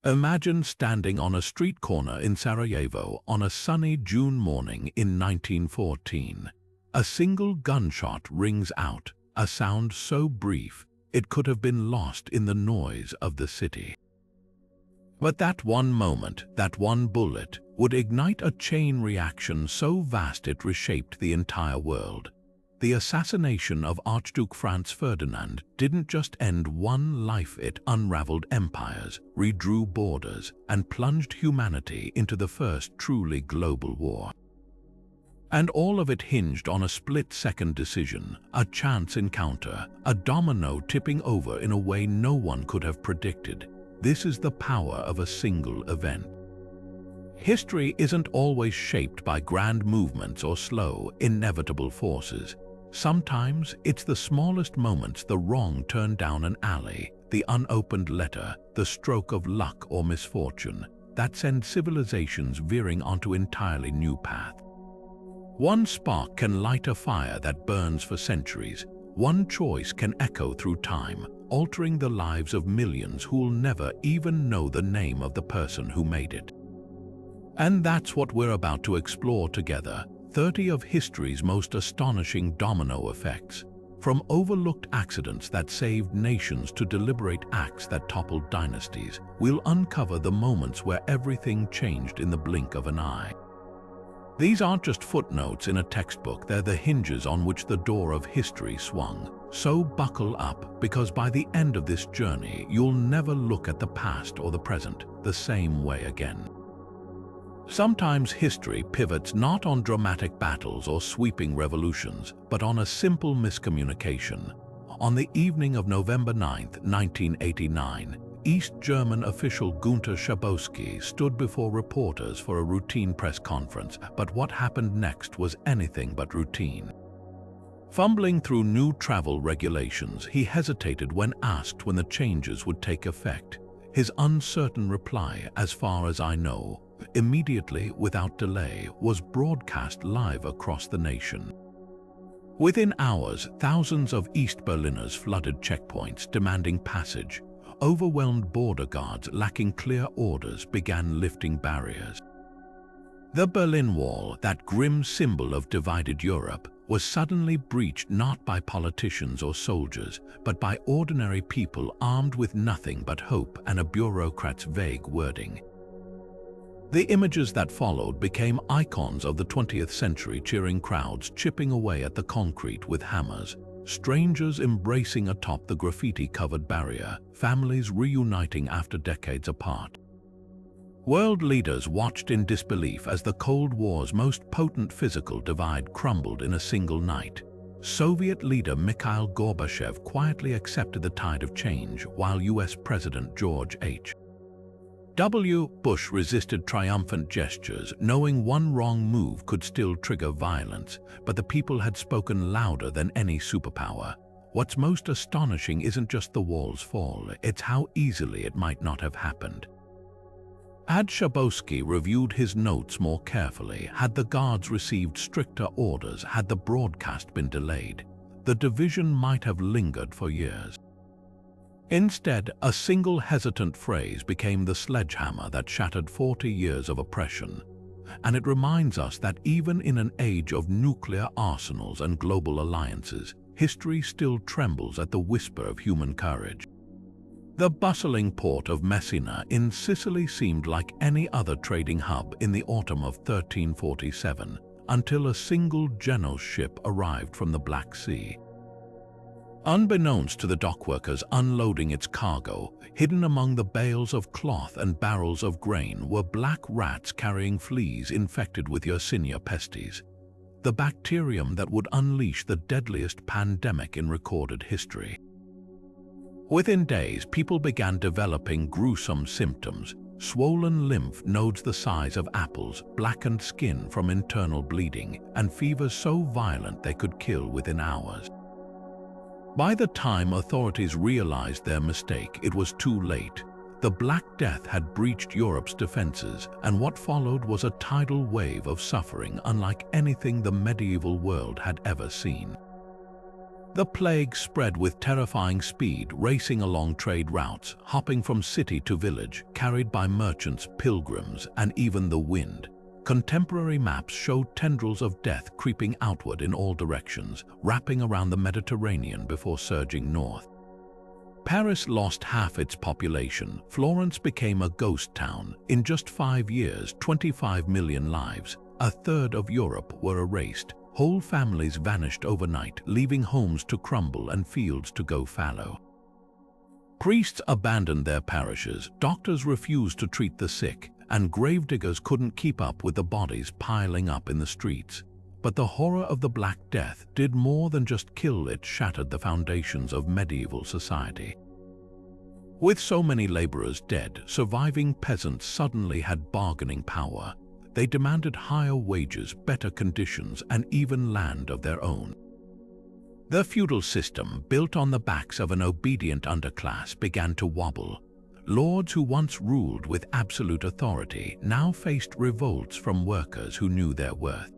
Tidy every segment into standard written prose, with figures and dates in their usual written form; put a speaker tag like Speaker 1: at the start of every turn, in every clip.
Speaker 1: Imagine standing on a street corner in Sarajevo on a sunny June morning in 1914. A single gunshot rings out, a sound so brief it could have been lost in the noise of the city. But that one moment, that one bullet, would ignite a chain reaction so vast it reshaped the entire world. The assassination of Archduke Franz Ferdinand didn't just end one life, it unraveled empires, redrew borders, and plunged humanity into the first truly global war. And all of it hinged on a split-second decision, a chance encounter, a domino tipping over in a way no one could have predicted. This is the power of a single event. History isn't always shaped by grand movements or slow, inevitable forces. Sometimes it's the smallest moments, the wrong turn down an alley, the unopened letter, the stroke of luck or misfortune, that send civilizations veering onto entirely new path. One spark can light a fire that burns for centuries. One choice can echo through time, altering the lives of millions who'll never even know the name of the person who made it. And that's what we're about to explore together, 30 of history's most astonishing domino effects. From overlooked accidents that saved nations to deliberate acts that toppled dynasties, we'll uncover the moments where everything changed in the blink of an eye. These aren't just footnotes in a textbook, they're the hinges on which the door of history swung. So buckle up, because by the end of this journey, you'll never look at the past or the present the same way again. Sometimes history pivots not on dramatic battles or sweeping revolutions, but on a simple miscommunication. On the evening of November 9, 1989, East German official Günther Schabowski stood before reporters for a routine press conference, but what happened next was anything but routine. Fumbling through new travel regulations, he hesitated when asked when the changes would take effect. His uncertain reply, "As far as I know," immediately, without delay, was broadcast live across the nation. Within hours, thousands of East Berliners flooded checkpoints, demanding passage. Overwhelmed border guards lacking clear orders began lifting barriers. The Berlin Wall, that grim symbol of divided Europe, was suddenly breached not by politicians or soldiers, but by ordinary people armed with nothing but hope and a bureaucrat's vague wording. The images that followed became icons of the 20th century, cheering crowds chipping away at the concrete with hammers, strangers embracing atop the graffiti-covered barrier, families reuniting after decades apart. World leaders watched in disbelief as the Cold War's most potent physical divide crumbled in a single night. Soviet leader Mikhail Gorbachev quietly accepted the tide of change, while US President George H.W. Bush resisted triumphant gestures, knowing one wrong move could still trigger violence, but the people had spoken louder than any superpower. What's most astonishing isn't just the wall's fall, it's how easily it might not have happened. Had Schabowski reviewed his notes more carefully, had the guards received stricter orders, had the broadcast been delayed, the division might have lingered for years. Instead, a single hesitant phrase became the sledgehammer that shattered 40 years of oppression. And it reminds us that even in an age of nuclear arsenals and global alliances, history still trembles at the whisper of human courage. The bustling port of Messina in Sicily seemed like any other trading hub in the autumn of 1347, until a single Genoese ship arrived from the Black Sea. Unbeknownst to the dockworkers unloading its cargo, hidden among the bales of cloth and barrels of grain were black rats carrying fleas infected with Yersinia pestis, the bacterium that would unleash the deadliest pandemic in recorded history. Within days, people began developing gruesome symptoms: swollen lymph nodes the size of apples, blackened skin from internal bleeding, and fevers so violent they could kill within hours. By the time authorities realized their mistake, it was too late. The Black Death had breached Europe's defenses, and what followed was a tidal wave of suffering unlike anything the medieval world had ever seen. The plague spread with terrifying speed, racing along trade routes, hopping from city to village, carried by merchants, pilgrims, and even the wind. Contemporary maps showed tendrils of death creeping outward in all directions, wrapping around the Mediterranean before surging north. Paris lost half its population. Florence became a ghost town. In just 5 years, 25 million lives, a third of Europe, were erased. Whole families vanished overnight, leaving homes to crumble and fields to go fallow. Priests abandoned their parishes, doctors refused to treat the sick, and gravediggers couldn't keep up with the bodies piling up in the streets. But the horror of the Black Death did more than just kill, it shattered the foundations of medieval society. With so many laborers dead, surviving peasants suddenly had bargaining power. They demanded higher wages, better conditions, and even land of their own. The feudal system, built on the backs of an obedient underclass, began to wobble. Lords who once ruled with absolute authority now faced revolts from workers who knew their worth.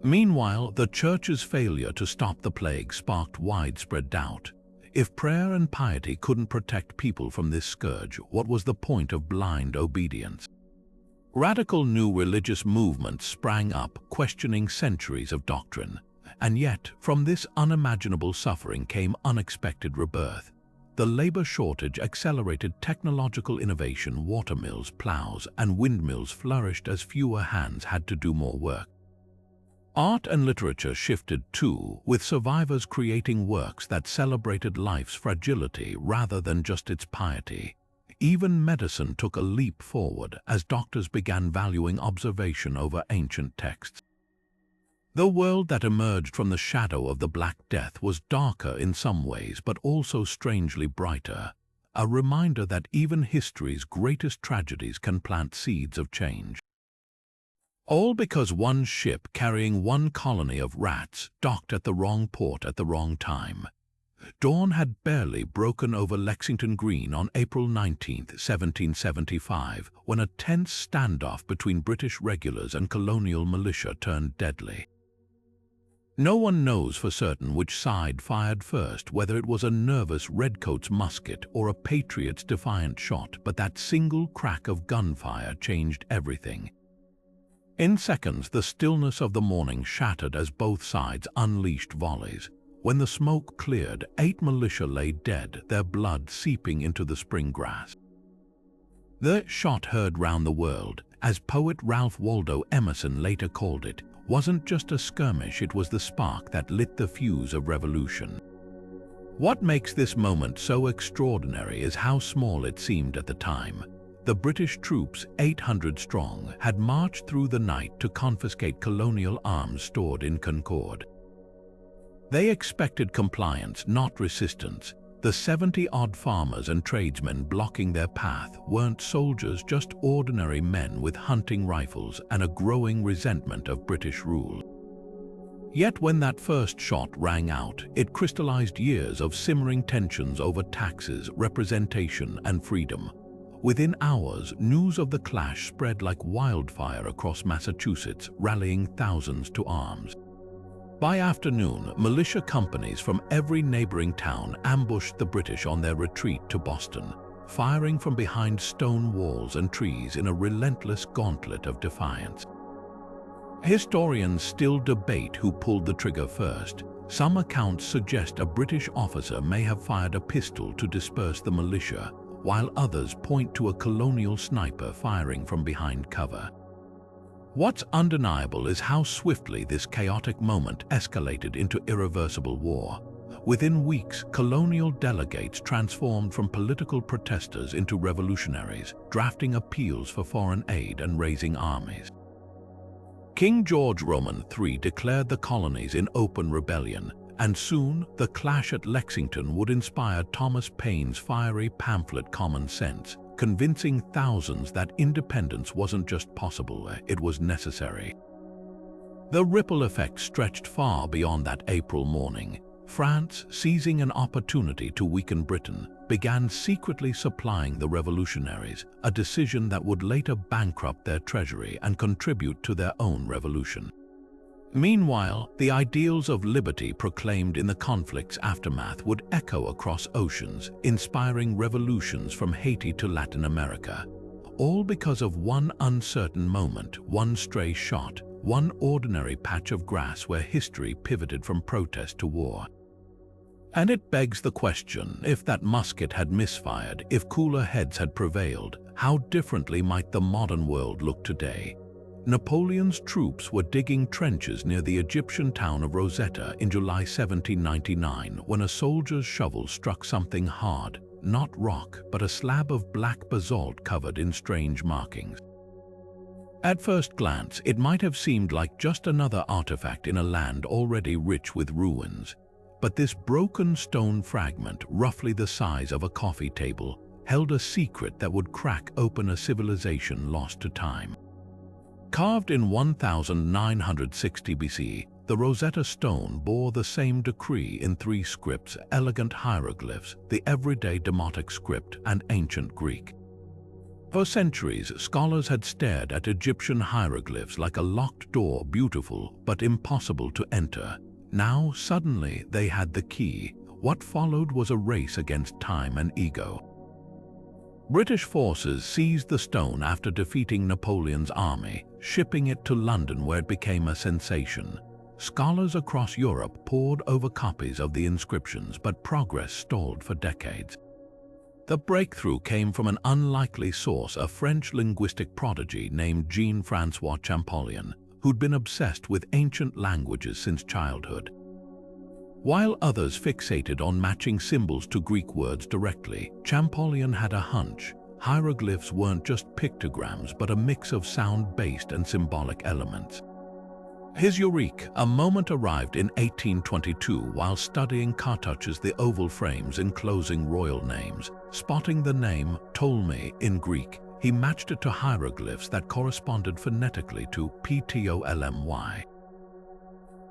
Speaker 1: Meanwhile, the Church's failure to stop the plague sparked widespread doubt. If prayer and piety couldn't protect people from this scourge, what was the point of blind obedience? Radical new religious movements sprang up, questioning centuries of doctrine. And yet, from this unimaginable suffering came unexpected rebirth. The labor shortage accelerated technological innovation. Watermills, plows, and windmills flourished as fewer hands had to do more work. Art and literature shifted too, with survivors creating works that celebrated life's fragility rather than just its piety. Even medicine took a leap forward as doctors began valuing observation over ancient texts. The world that emerged from the shadow of the Black Death was darker in some ways, but also strangely brighter, a reminder that even history's greatest tragedies can plant seeds of change. All because one ship carrying one colony of rats docked at the wrong port at the wrong time. Dawn had barely broken over Lexington Green on April 19, 1775, when a tense standoff between British regulars and colonial militia turned deadly. No one knows for certain which side fired first, whether it was a nervous redcoat's musket or a patriot's defiant shot, but that single crack of gunfire changed everything. In seconds, the stillness of the morning shattered as both sides unleashed volleys. When the smoke cleared, 8 militia lay dead, their blood seeping into the spring grass. The shot heard round the world, as poet Ralph Waldo Emerson later called it, wasn't just a skirmish, it was the spark that lit the fuse of revolution. What makes this moment so extraordinary is how small it seemed at the time. The British troops, 800 strong, had marched through the night to confiscate colonial arms stored in Concord. They expected compliance, not resistance. The 70-odd farmers and tradesmen blocking their path weren't soldiers, just ordinary men with hunting rifles and a growing resentment of British rule. Yet when that first shot rang out, it crystallized years of simmering tensions over taxes, representation, and freedom. Within hours, news of the clash spread like wildfire across Massachusetts, rallying thousands to arms. By afternoon, militia companies from every neighboring town ambushed the British on their retreat to Boston, firing from behind stone walls and trees in a relentless gauntlet of defiance. Historians still debate who pulled the trigger first. Some accounts suggest a British officer may have fired a pistol to disperse the militia, while others point to a colonial sniper firing from behind cover. What's undeniable is how swiftly this chaotic moment escalated into irreversible war. Within weeks, colonial delegates transformed from political protesters into revolutionaries, drafting appeals for foreign aid and raising armies. King George Roman III declared the colonies in open rebellion, and soon the clash at Lexington would inspire Thomas Paine's fiery pamphlet Common Sense, convincing thousands that independence wasn't just possible, it was necessary. The ripple effect stretched far beyond that April morning. France, seizing an opportunity to weaken Britain, began secretly supplying the revolutionaries, a decision that would later bankrupt their treasury and contribute to their own revolution. Meanwhile, the ideals of liberty proclaimed in the conflict's aftermath would echo across oceans, inspiring revolutions from Haiti to Latin America. All because of one uncertain moment, one stray shot, one ordinary patch of grass where history pivoted from protest to war. And it begs the question, if that musket had misfired, if cooler heads had prevailed, how differently might the modern world look today? Napoleon's troops were digging trenches near the Egyptian town of Rosetta in July 1799 when a soldier's shovel struck something hard, not rock, but a slab of black basalt covered in strange markings. At first glance, it might have seemed like just another artifact in a land already rich with ruins. But this broken stone fragment, roughly the size of a coffee table, held a secret that would crack open a civilization lost to time. Carved in 1960 BC, the Rosetta Stone bore the same decree in three scripts: elegant hieroglyphs, the everyday Demotic script, and ancient Greek. For centuries, scholars had stared at Egyptian hieroglyphs like a locked door, beautiful but impossible to enter. Now, suddenly, they had the key. What followed was a race against time and ego. British forces seized the stone after defeating Napoleon's army, shipping it to London where it became a sensation. Scholars across Europe pored over copies of the inscriptions, but progress stalled for decades. The breakthrough came from an unlikely source, a French linguistic prodigy named Jean-François Champollion, who'd been obsessed with ancient languages since childhood. While others fixated on matching symbols to Greek words directly, Champollion had a hunch. Hieroglyphs weren't just pictograms, but a mix of sound-based and symbolic elements. His eureka moment arrived in 1822 while studying cartouches, the oval frames enclosing royal names. Spotting the name Ptolemy in Greek, he matched it to hieroglyphs that corresponded phonetically to Ptolemy.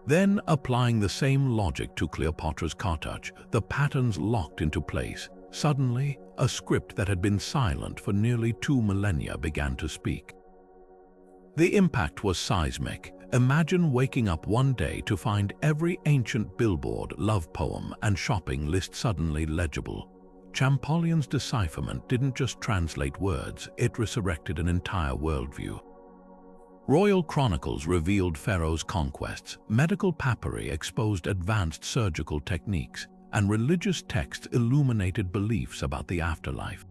Speaker 1: Then, applying the same logic to Cleopatra's cartouche, the patterns locked into place. Suddenly, a script that had been silent for nearly 2 millennia began to speak. The impact was seismic. Imagine waking up one day to find every ancient billboard, love poem, and shopping list suddenly legible. Champollion's decipherment didn't just translate words, it resurrected an entire worldview. Royal chronicles revealed Pharaoh's conquests, medical papyri exposed advanced surgical techniques, and religious texts illuminated beliefs about the afterlife.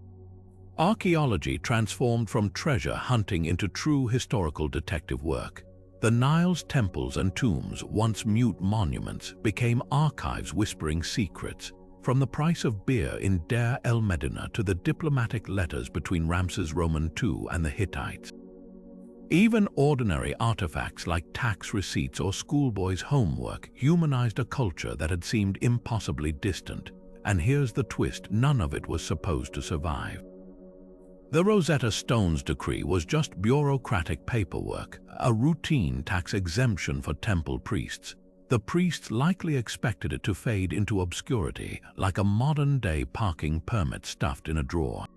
Speaker 1: Archaeology transformed from treasure hunting into true historical detective work. The Nile's temples and tombs, once mute monuments, became archives whispering secrets. From the price of beer in Deir el-Medina to the diplomatic letters between Ramses II and the Hittites. Even ordinary artifacts like tax receipts or schoolboys' homework humanized a culture that had seemed impossibly distant. And here's the twist: none of it was supposed to survive. The Rosetta Stone's decree was just bureaucratic paperwork, a routine tax exemption for temple priests. The priests likely expected it to fade into obscurity, like a modern-day parking permit stuffed in a drawer.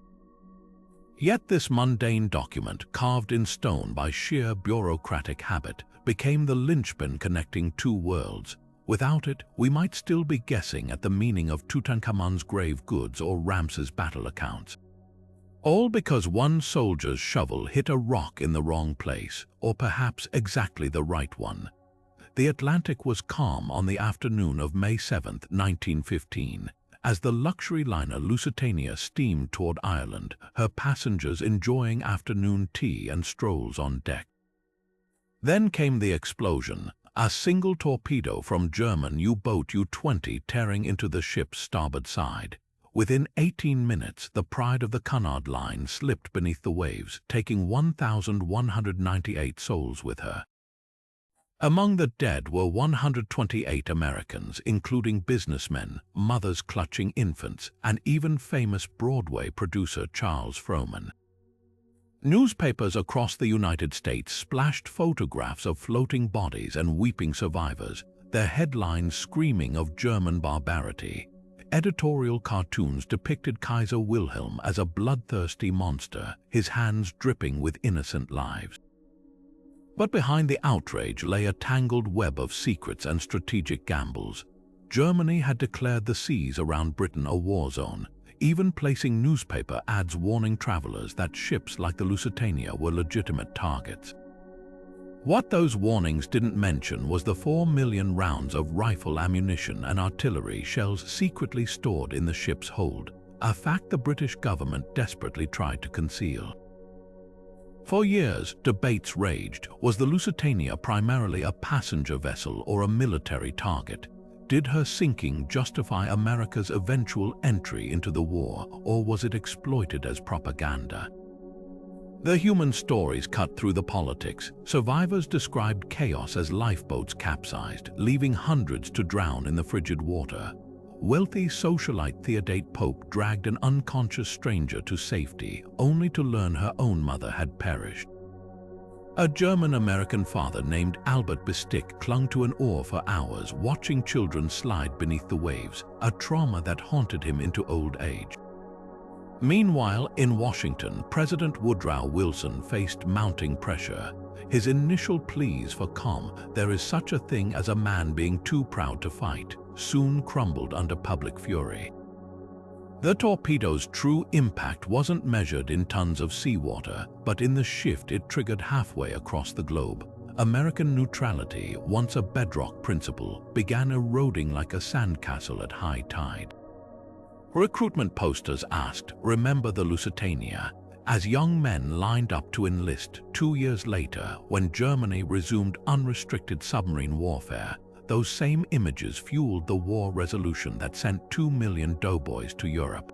Speaker 1: Yet this mundane document, carved in stone by sheer bureaucratic habit, became the linchpin connecting two worlds. Without it, we might still be guessing at the meaning of Tutankhamun's grave goods or Ramses' battle accounts. All because one soldier's shovel hit a rock in the wrong place, or perhaps exactly the right one. The Atlantic was calm on the afternoon of May 7, 1915, as the luxury liner Lusitania steamed toward Ireland, her passengers enjoying afternoon tea and strolls on deck. Then came the explosion, a single torpedo from German U-boat U-20 tearing into the ship's starboard side. Within 18 minutes, the Pride of the Cunard Line slipped beneath the waves, taking 1,198 souls with her. Among the dead were 128 Americans, including businessmen, mothers clutching infants, and even famous Broadway producer Charles Frohman. Newspapers across the United States splashed photographs of floating bodies and weeping survivors, their headlines screaming of German barbarity. Editorial cartoons depicted Kaiser Wilhelm as a bloodthirsty monster, his hands dripping with innocent lives. But behind the outrage lay a tangled web of secrets and strategic gambles. Germany had declared the seas around Britain a war zone, even placing newspaper ads warning travelers that ships like the Lusitania were legitimate targets. What those warnings didn't mention was the 4 million rounds of rifle ammunition and artillery shells secretly stored in the ship's hold, a fact the British government desperately tried to conceal. For years, debates raged. Was the Lusitania primarily a passenger vessel or a military target? Did her sinking justify America's eventual entry into the war, or was it exploited as propaganda? The human stories cut through the politics. Survivors described chaos as lifeboats capsized, leaving hundreds to drown in the frigid water. Wealthy socialite Theodate Pope dragged an unconscious stranger to safety, only to learn her own mother had perished. A German-American father named Albert Bestick clung to an oar for hours, watching children slide beneath the waves, a trauma that haunted him into old age. Meanwhile, in Washington, President Woodrow Wilson faced mounting pressure. His initial pleas for calm, "There is such a thing as a man being too proud to fight," soon crumbled under public fury. The torpedo's true impact wasn't measured in tons of seawater, but in the shift it triggered halfway across the globe. American neutrality, once a bedrock principle, began eroding like a sandcastle at high tide. Recruitment posters asked, "Remember the Lusitania?" as young men lined up to enlist. 2 years later, when Germany resumed unrestricted submarine warfare, those same images fueled the war resolution that sent 2 million doughboys to Europe.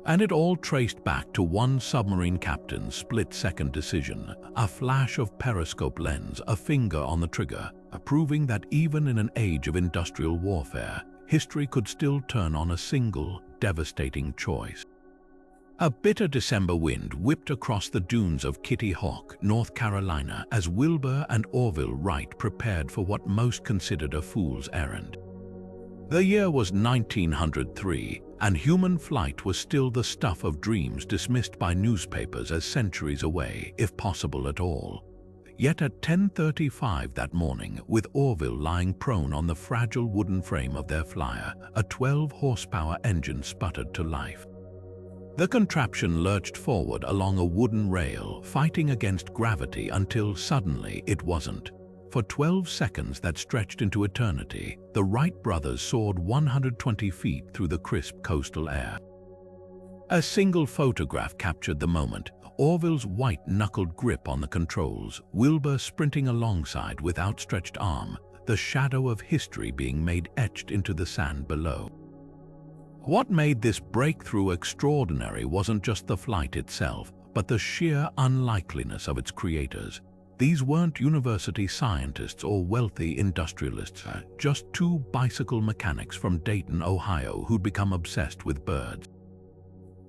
Speaker 1: And it all traced back to one submarine captain's split-second decision, a flash of periscope lens, a finger on the trigger, proving that even in an age of industrial warfare, history could still turn on a single, devastating choice. A bitter December wind whipped across the dunes of Kitty Hawk, North Carolina, as Wilbur and Orville Wright prepared for what most considered a fool's errand. The year was 1903, and human flight was still the stuff of dreams dismissed by newspapers as centuries away, if possible at all. Yet at 10:35 that morning, with Orville lying prone on the fragile wooden frame of their flyer, a 12-horsepower engine sputtered to life. The contraption lurched forward along a wooden rail, fighting against gravity until suddenly it wasn't. For 12 seconds that stretched into eternity, the Wright brothers soared 120 feet through the crisp coastal air. A single photograph captured the moment: Orville's white-knuckled grip on the controls, Wilbur sprinting alongside with outstretched arm, the shadow of history being made etched into the sand below. What made this breakthrough extraordinary wasn't just the flight itself, but the sheer unlikeliness of its creators. These weren't university scientists or wealthy industrialists, just two bicycle mechanics from Dayton, Ohio, who'd become obsessed with birds.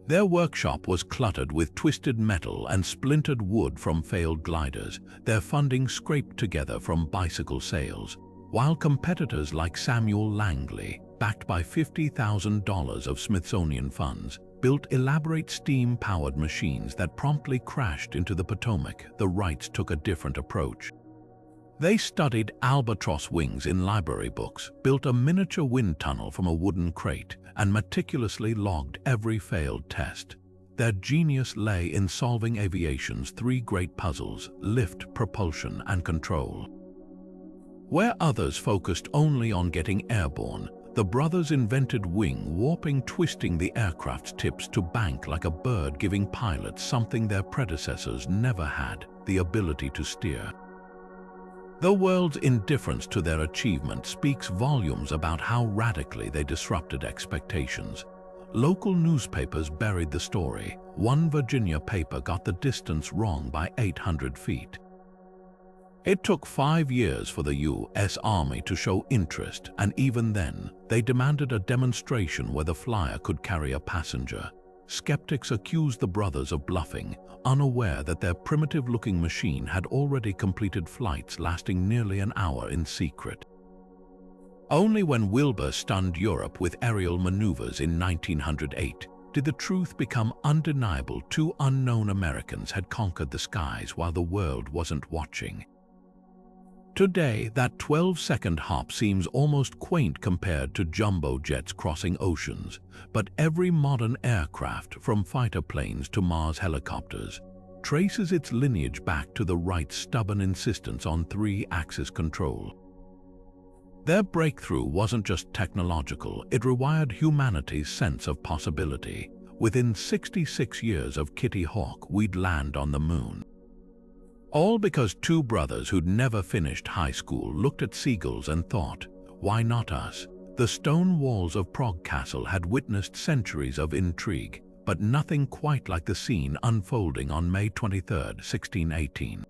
Speaker 1: Their workshop was cluttered with twisted metal and splintered wood from failed gliders, their funding scraped together from bicycle sales, while competitors like Samuel Langley, backed by $50,000 of Smithsonian funds, built elaborate steam-powered machines that promptly crashed into the Potomac. The Wrights took a different approach. They studied albatross wings in library books, built a miniature wind tunnel from a wooden crate, and meticulously logged every failed test. Their genius lay in solving aviation's three great puzzles: lift, propulsion, and control. Where others focused only on getting airborne, the brothers invented wing warping, twisting the aircraft's tips to bank like a bird, giving pilots something their predecessors never had: the ability to steer. The world's indifference to their achievement speaks volumes about how radically they disrupted expectations. Local newspapers buried the story. One Virginia paper got the distance wrong by 800 feet. It took 5 years for the U.S. Army to show interest, and even then, they demanded a demonstration where the flyer could carry a passenger. Skeptics accused the brothers of bluffing, unaware that their primitive-looking machine had already completed flights lasting nearly an hour in secret. Only when Wilbur stunned Europe with aerial maneuvers in 1908 did the truth become undeniable: two unknown Americans had conquered the skies while the world wasn't watching. Today, that 12-second hop seems almost quaint compared to jumbo jets crossing oceans, but every modern aircraft, from fighter planes to Mars helicopters, traces its lineage back to the Wrights' stubborn insistence on three-axis control. Their breakthrough wasn't just technological, it rewired humanity's sense of possibility. Within 66 years of Kitty Hawk, we'd land on the moon. All because two brothers who'd never finished high school looked at seagulls and thought, why not us? The stone walls of Prague Castle had witnessed centuries of intrigue, but nothing quite like the scene unfolding on May 23, 1618.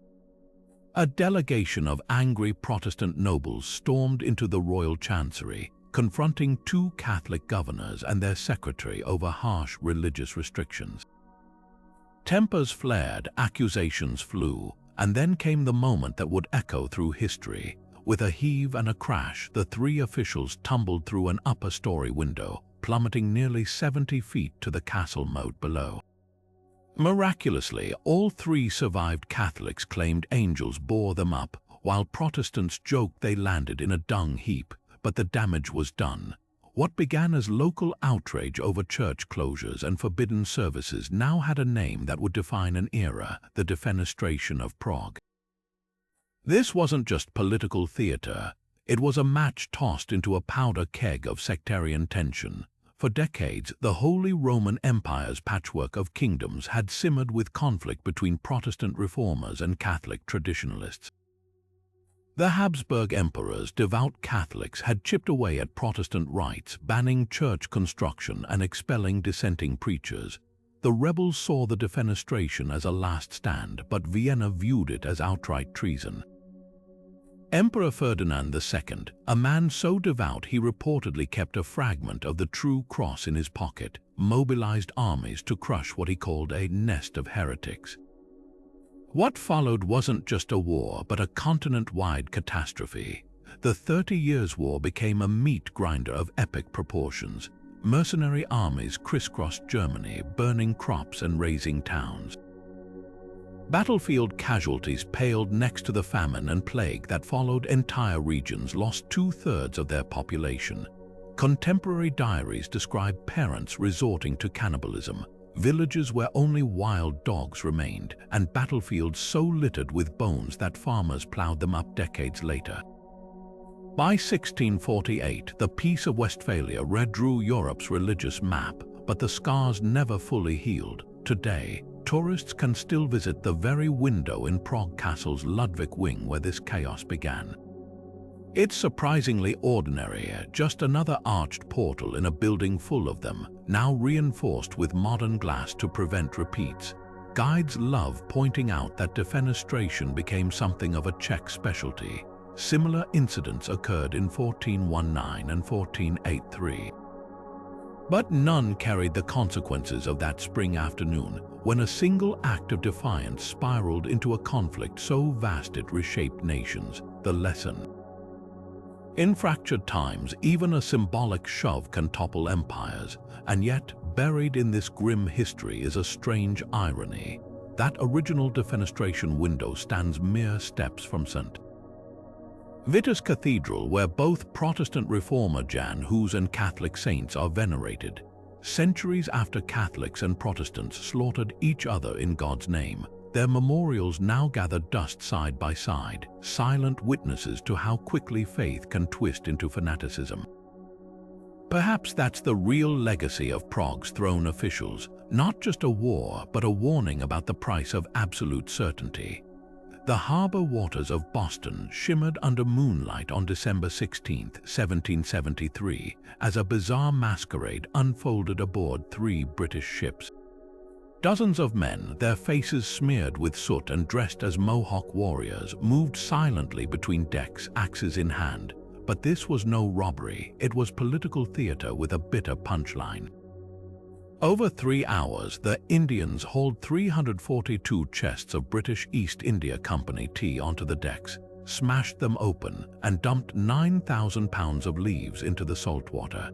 Speaker 1: A delegation of angry Protestant nobles stormed into the royal chancery, confronting two Catholic governors and their secretary over harsh religious restrictions. Tempers flared, accusations flew, and then came the moment that would echo through history. With a heave and a crash, the three officials tumbled through an upper-story window, plummeting nearly 70 feet to the castle moat below. Miraculously, all three survived Catholics claimed angels bore them up, while Protestants joked they landed in a dung heap, but the damage was done. What began as local outrage over church closures and forbidden services now had a name that would define an era: the defenestration of Prague. This wasn't just political theater, it was a match tossed into a powder keg of sectarian tension. For decades, the Holy Roman Empire's patchwork of kingdoms had simmered with conflict between Protestant reformers and Catholic traditionalists. The Habsburg emperors, devout Catholics, had chipped away at Protestant rights, banning church construction and expelling dissenting preachers. The rebels saw the defenestration as a last stand, but Vienna viewed it as outright treason. Emperor Ferdinand II, a man so devout he reportedly kept a fragment of the true cross in his pocket, mobilized armies to crush what he called a nest of heretics. What followed wasn't just a war, but a continent-wide catastrophe. The 30 Years' War became a meat grinder of epic proportions. Mercenary armies crisscrossed Germany, burning crops and razing towns. Battlefield casualties paled next to the famine and plague that followed. Entire regions lost 2/3 of their population. Contemporary diaries describe parents resorting to cannibalism, villages where only wild dogs remained, and battlefields so littered with bones that farmers plowed them up decades later. By 1648, the Peace of Westphalia redrew Europe's religious map, but the scars never fully healed. Today, tourists can still visit the very window in Prague Castle's Ludwig wing where this chaos began. It's surprisingly ordinary, just another arched portal in a building full of them, now reinforced with modern glass to prevent repeats. Guides love pointing out that defenestration became something of a Czech specialty. Similar incidents occurred in 1419 and 1483. But none carried the consequences of that spring afternoon, when a single act of defiance spiraled into a conflict so vast it reshaped nations. The lesson: in fractured times, even a symbolic shove can topple empires, and yet, buried in this grim history is a strange irony. That original defenestration window stands mere steps from St. Vitus Cathedral, where both Protestant reformer Jan Hus and Catholic saints are venerated. Centuries after Catholics and Protestants slaughtered each other in God's name, their memorials now gather dust side by side, silent witnesses to how quickly faith can twist into fanaticism. Perhaps that's the real legacy of Prague's throne officials, not just a war, but a warning about the price of absolute certainty. The harbor waters of Boston shimmered under moonlight on December 16, 1773, as a bizarre masquerade unfolded aboard 3 British ships. Dozens of men, their faces smeared with soot and dressed as Mohawk warriors, moved silently between decks, axes in hand. But this was no robbery, it was political theater with a bitter punchline. Over 3 hours, the Indians hauled 342 chests of British East India Company tea onto the decks, smashed them open, and dumped 9,000 pounds of leaves into the saltwater.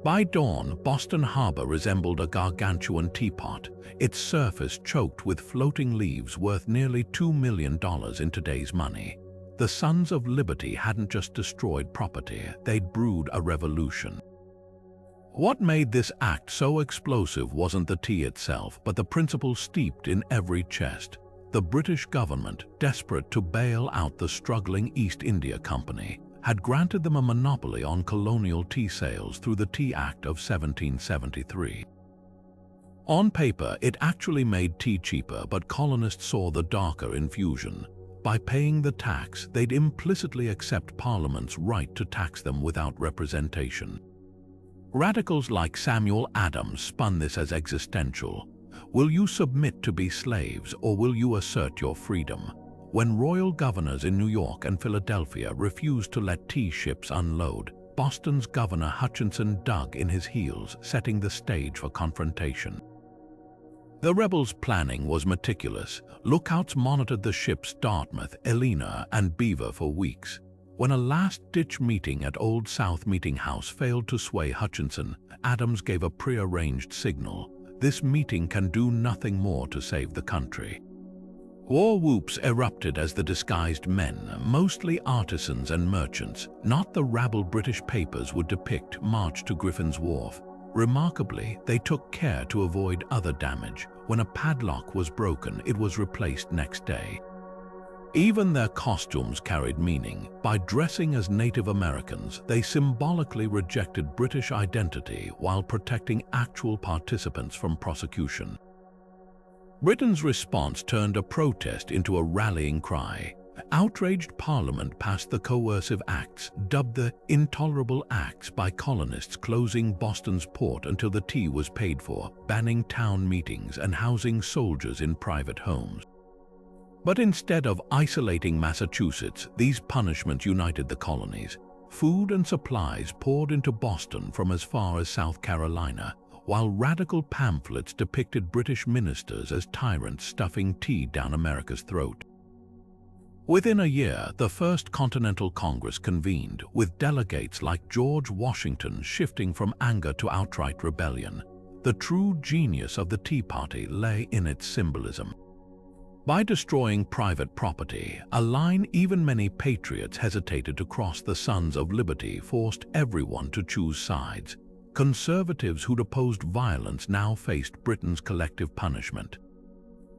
Speaker 1: By dawn, Boston Harbor resembled a gargantuan teapot, its surface choked with floating leaves worth nearly $2 million in today's money. The Sons of Liberty hadn't just destroyed property, they'd brewed a revolution. What made this act so explosive wasn't the tea itself, but the principles steeped in every chest. The British government, desperate to bail out the struggling East India Company, had granted them a monopoly on colonial tea sales through the Tea Act of 1773. On paper, it actually made tea cheaper, but colonists saw the darker infusion. By paying the tax, they'd implicitly accept Parliament's right to tax them without representation. Radicals like Samuel Adams spun this as existential. Will you submit to be slaves, or will you assert your freedom? When royal governors in New York and Philadelphia refused to let tea ships unload, Boston's Governor Hutchinson dug in his heels, setting the stage for confrontation. The rebels' planning was meticulous. Lookouts monitored the ships Dartmouth, Elena, and Beaver for weeks. When a last-ditch meeting at Old South Meeting House failed to sway Hutchinson, Adams gave a prearranged signal. This meeting can do nothing more to save the country. War whoops erupted as the disguised men, mostly artisans and merchants, not the rabble British papers would depict, marched to Griffin's Wharf. Remarkably, they took care to avoid other damage. When a padlock was broken, it was replaced next day. Even their costumes carried meaning. By dressing as Native Americans, they symbolically rejected British identity while protecting actual participants from prosecution. Britain's response turned a protest into a rallying cry. Outraged Parliament passed the coercive acts, dubbed the Intolerable Acts by colonists, closing Boston's port until the tea was paid for, banning town meetings and housing soldiers in private homes. But instead of isolating Massachusetts, these punishments united the colonies. Food and supplies poured into Boston from as far as South Carolina, while radical pamphlets depicted British ministers as tyrants stuffing tea down America's throat. Within a year, the First Continental Congress convened, with delegates like George Washington shifting from anger to outright rebellion. The true genius of the Tea Party lay in its symbolism. By destroying private property, a line even many patriots hesitated to cross, the Sons of Liberty forced everyone to choose sides. Conservatives who'd opposed violence now faced Britain's collective punishment.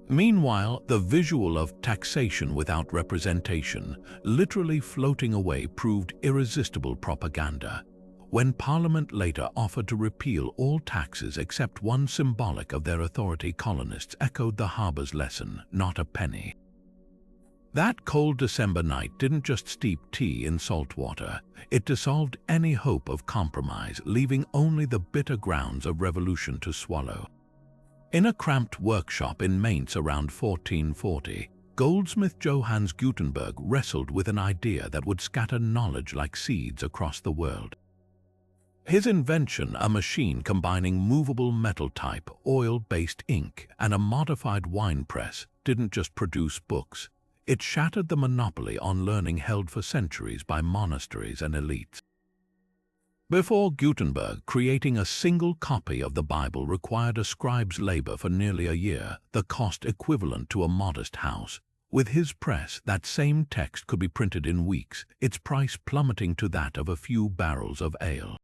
Speaker 1: Meanwhile, the visual of taxation without representation, literally floating away, proved irresistible propaganda. When Parliament later offered to repeal all taxes except one symbolic of their authority, colonists echoed the harbor's lesson: not a penny. That cold December night didn't just steep tea in salt water, it dissolved any hope of compromise, leaving only the bitter grounds of revolution to swallow. In a cramped workshop in Mainz around 1440, goldsmith Johannes Gutenberg wrestled with an idea that would scatter knowledge like seeds across the world. His invention, a machine combining movable metal type, oil-based ink, and a modified wine press, didn't just produce books. It shattered the monopoly on learning held for centuries by monasteries and elites. Before Gutenberg, creating a single copy of the Bible required a scribe's labor for nearly a year, the cost equivalent to a modest house. With his press, that same text could be printed in weeks, its price plummeting to that of a few barrels of ale.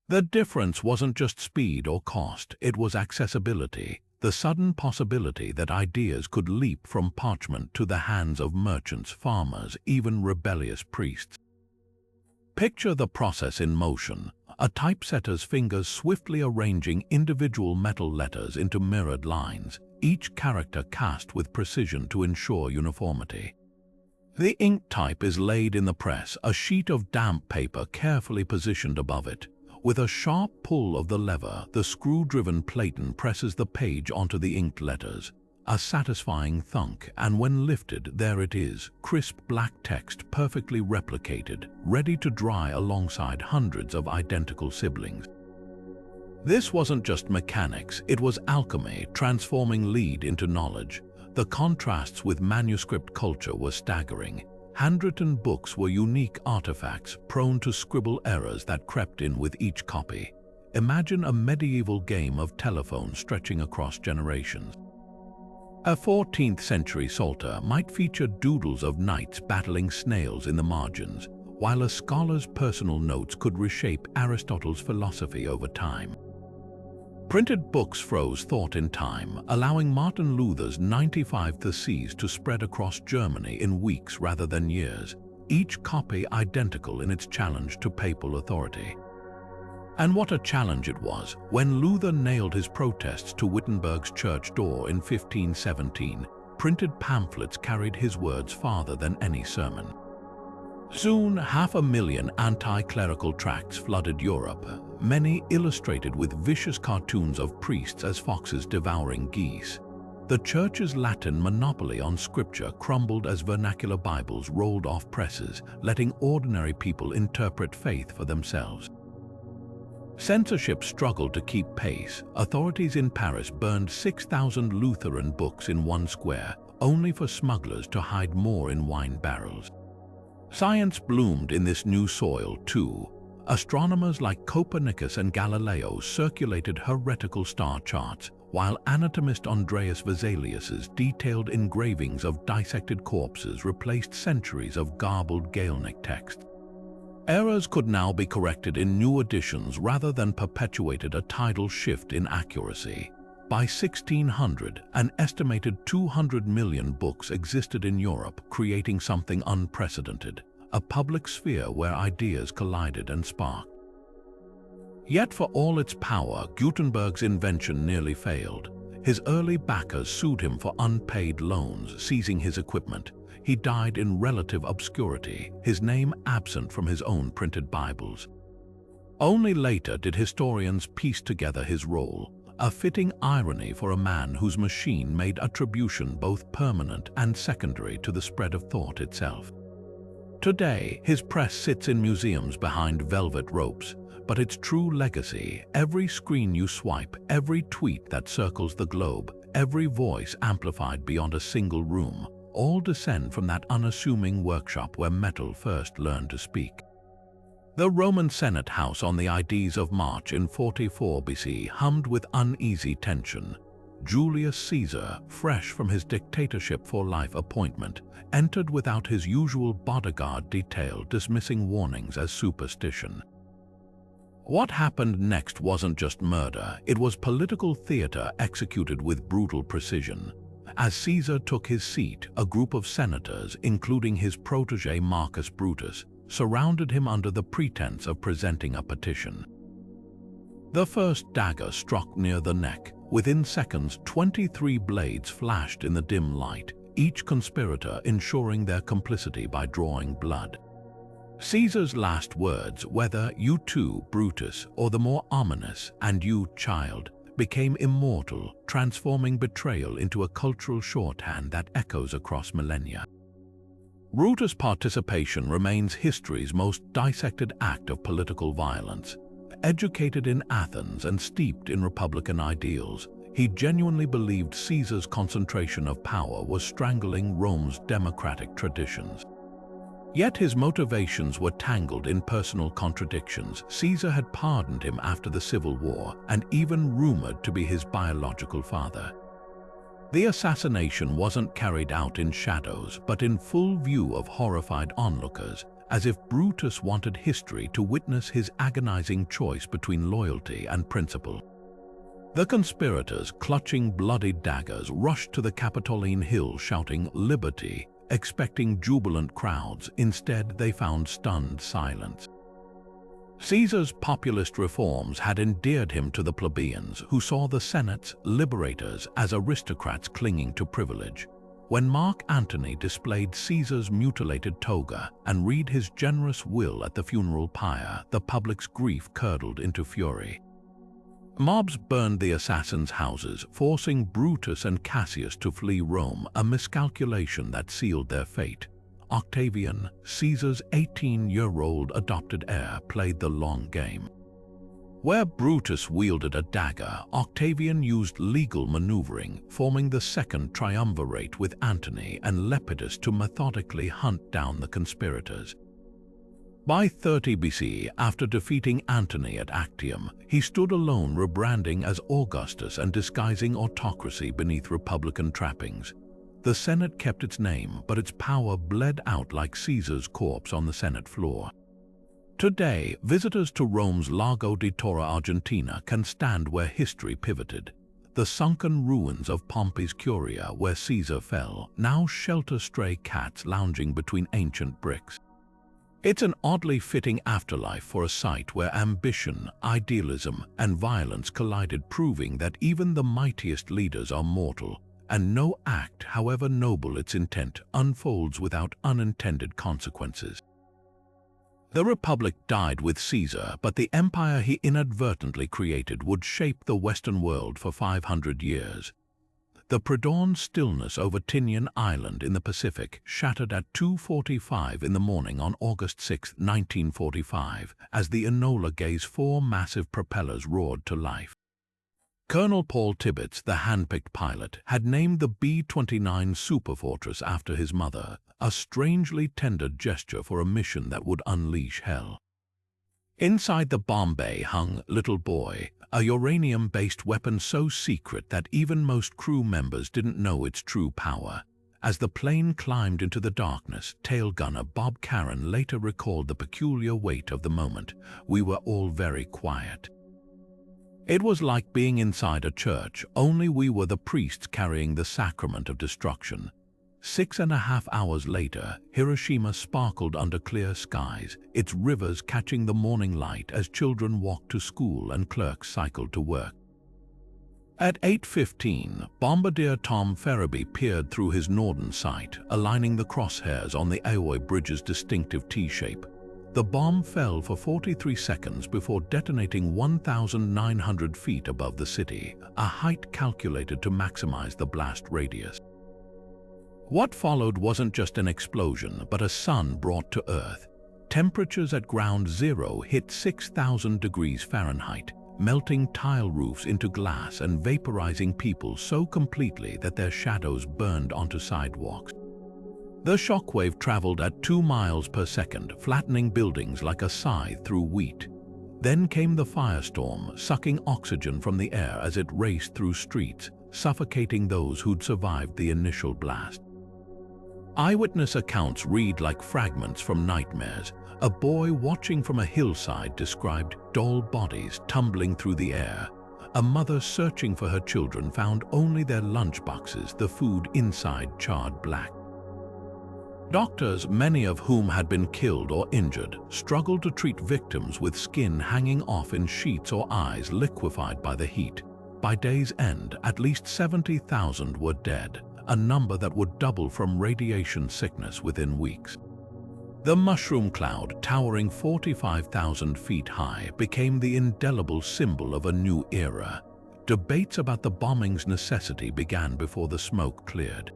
Speaker 1: The difference wasn't just speed or cost, it was accessibility. The sudden possibility that ideas could leap from parchment to the hands of merchants, farmers, even rebellious priests. Picture the process in motion, a typesetter's fingers swiftly arranging individual metal letters into mirrored lines, each character cast with precision to ensure uniformity. The ink type is laid in the press, a sheet of damp paper carefully positioned above it. With a sharp pull of the lever, the screw-driven platen presses the page onto the inked letters. A satisfying thunk, and when lifted, there it is, crisp black text perfectly replicated, ready to dry alongside hundreds of identical siblings. This wasn't just mechanics, it was alchemy, transforming lead into knowledge. The contrasts with manuscript culture were staggering. Handwritten books were unique artifacts, prone to scribble errors that crept in with each copy. Imagine a medieval game of telephone stretching across generations. A 14th century psalter might feature doodles of knights battling snails in the margins, while a scholar's personal notes could reshape Aristotle's philosophy over time. Printed books froze thought in time, allowing Martin Luther's 95 Theses to spread across Germany in weeks rather than years, each copy identical in its challenge to papal authority. And what a challenge it was when Luther nailed his protests to Wittenberg's church door in 1517. Printed pamphlets carried his words farther than any sermon. Soon, 500,000 anti-clerical tracts flooded Europe, many illustrated with vicious cartoons of priests as foxes devouring geese. The Church's Latin monopoly on scripture crumbled as vernacular Bibles rolled off presses, letting ordinary people interpret faith for themselves. Censorship struggled to keep pace. Authorities in Paris burned 6,000 Lutheran books in one square, only for smugglers to hide more in wine barrels. Science bloomed in this new soil too. Astronomers like Copernicus and Galileo circulated heretical star charts, while anatomist Andreas Vesalius's detailed engravings of dissected corpses replaced centuries of garbled Gaelic text. Errors could now be corrected in new editions rather than perpetuated a tidal shift in accuracy. By 1600, an estimated 200 million books existed in Europe, creating something unprecedented, a public sphere where ideas collided and sparked. Yet for all its power, Gutenberg's invention nearly failed. His early backers sued him for unpaid loans, seizing his equipment. He died in relative obscurity, his name absent from his own printed Bibles. Only later did historians piece together his role, a fitting irony for a man whose machine made attribution both permanent and secondary to the spread of thought itself. Today, his press sits in museums behind velvet ropes, but its true legacy, every screen you swipe, every tweet that circles the globe, every voice amplified beyond a single room, all descend from that unassuming workshop where metal first learned to speak. The Roman Senate House on the Ides of March in 44 BC hummed with uneasy tension. Julius Caesar, fresh from his dictatorship for life appointment, entered without his usual bodyguard detail, dismissing warnings as superstition. What happened next wasn't just murder, it was political theater executed with brutal precision. As Caesar took his seat, a group of senators, including his protege Marcus Brutus, surrounded him under the pretense of presenting a petition. The first dagger struck near the neck. Within seconds, 23 blades flashed in the dim light, each conspirator ensuring their complicity by drawing blood. Caesar's last words, whether "you too, Brutus," or the more ominous "and you, child," became immortal, transforming betrayal into a cultural shorthand that echoes across millennia. Brutus' participation remains history's most dissected act of political violence. Educated in Athens and steeped in republican ideals, he genuinely believed Caesar's concentration of power was strangling Rome's democratic traditions. Yet his motivations were tangled in personal contradictions. Caesar had pardoned him after the Civil War and even rumored to be his biological father. The assassination wasn't carried out in shadows, but in full view of horrified onlookers, as if Brutus wanted history to witness his agonizing choice between loyalty and principle. The conspirators, clutching bloodied daggers, rushed to the Capitoline Hill shouting "Liberty," expecting jubilant crowds. Instead, they found stunned silence. Caesar's populist reforms had endeared him to the plebeians, who saw the Senate's liberators as aristocrats clinging to privilege. When Mark Antony displayed Caesar's mutilated toga and read his generous will at the funeral pyre, the public's grief curdled into fury. Mobs burned the assassins' houses, forcing Brutus and Cassius to flee Rome, a miscalculation that sealed their fate. Octavian, Caesar's 18-year-old adopted heir, played the long game. Where Brutus wielded a dagger, Octavian used legal maneuvering, forming the second triumvirate with Antony and Lepidus to methodically hunt down the conspirators. By 30 BC, after defeating Antony at Actium, he stood alone, rebranding as Augustus and disguising autocracy beneath republican trappings. The Senate kept its name, but its power bled out like Caesar's corpse on the Senate floor. Today, visitors to Rome's Lago di Torre Argentina can stand where history pivoted. The sunken ruins of Pompey's Curia, where Caesar fell, now shelter stray cats lounging between ancient bricks. It's an oddly fitting afterlife for a site where ambition, idealism, and violence collided, proving that even the mightiest leaders are mortal, and no act, however noble its intent, unfolds without unintended consequences. The Republic died with Caesar, but the empire he inadvertently created would shape the Western world for 500 years. The pre-dawn stillness over Tinian Island in the Pacific shattered at 2:45 in the morning on August 6, 1945, as the Enola Gay's 4 massive propellers roared to life. Colonel Paul Tibbets, the handpicked pilot, had named the B-29 Superfortress after his mother, a strangely tender gesture for a mission that would unleash hell. Inside the bomb bay hung Little Boy, a uranium-based weapon so secret that even most crew members didn't know its true power. As the plane climbed into the darkness, tail gunner Bob Caron later recalled the peculiar weight of the moment. We were all very quiet. It was like being inside a church, only we were the priests carrying the sacrament of destruction. 6.5 hours later, Hiroshima sparkled under clear skies, its rivers catching the morning light as children walked to school and clerks cycled to work. At 8:15, Bombardier Tom Ferriby peered through his northern sight, aligning the crosshairs on the Aoi Bridge's distinctive T-shape. The bomb fell for 43 seconds before detonating 1,900 feet above the city, a height calculated to maximize the blast radius. What followed wasn't just an explosion, but a sun brought to Earth. Temperatures at ground zero hit 6,000 degrees Fahrenheit, melting tile roofs into glass and vaporizing people so completely that their shadows burned onto sidewalks. The shockwave traveled at 2 miles per second, flattening buildings like a scythe through wheat. Then came the firestorm, sucking oxygen from the air as it raced through streets, suffocating those who'd survived the initial blast. Eyewitness accounts read like fragments from nightmares. A boy watching from a hillside described dull bodies tumbling through the air. A mother searching for her children found only their lunchboxes, the food inside charred black. Doctors, many of whom had been killed or injured, struggled to treat victims with skin hanging off in sheets or eyes liquefied by the heat. By day's end, at least 70,000 were dead, a number that would double from radiation sickness within weeks. The mushroom cloud, towering 45,000 feet high, became the indelible symbol of a new era. Debates about the bombing's necessity began before the smoke cleared.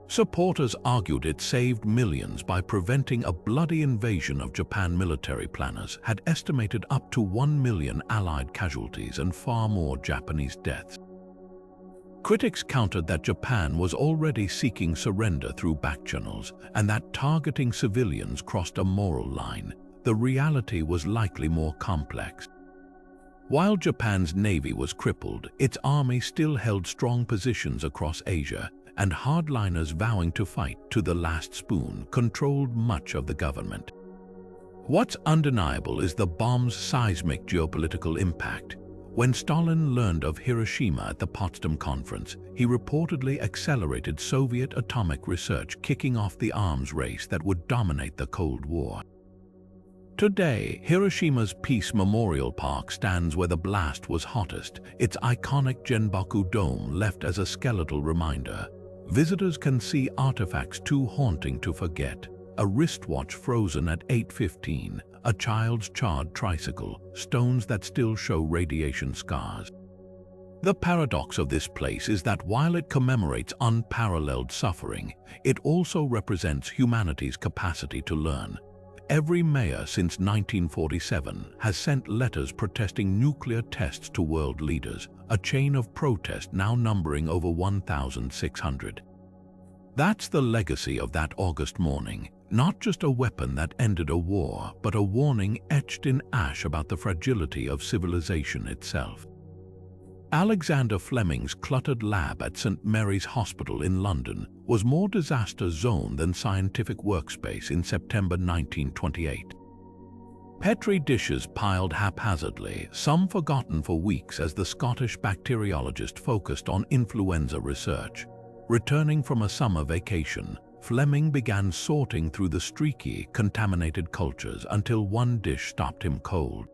Speaker 1: Supporters argued it saved millions by preventing a bloody invasion of Japan. Military planners had estimated up to 1 million Allied casualties and far more Japanese deaths. Critics countered that Japan was already seeking surrender through backchannels and that targeting civilians crossed a moral line. The reality was likely more complex. While Japan's navy was crippled, its army still held strong positions across Asia, and hardliners vowing to fight to the last spoon controlled much of the government. What's undeniable is the bomb's seismic geopolitical impact. When Stalin learned of Hiroshima at the Potsdam Conference, he reportedly accelerated Soviet atomic research, kicking off the arms race that would dominate the Cold War. Today, Hiroshima's Peace Memorial Park stands where the blast was hottest, its iconic Genbaku Dome left as a skeletal reminder. Visitors can see artifacts too haunting to forget. A wristwatch frozen at 8:15, a child's charred tricycle, stones that still show radiation scars. The paradox of this place is that while it commemorates unparalleled suffering, it also represents humanity's capacity to learn. Every mayor since 1947 has sent letters protesting nuclear tests to world leaders, a chain of protest now numbering over 1,600. That's the legacy of that August morning, Not just a weapon that ended a war, but a warning etched in ash about the fragility of civilization itself. Alexander Fleming's cluttered lab at St. Mary's Hospital in London was more disaster zone than scientific workspace in September 1928. Petri dishes piled haphazardly, some forgotten for weeks as the Scottish bacteriologist focused on influenza research. Returning from a summer vacation, Fleming began sorting through the streaky, contaminated cultures until one dish stopped him cold.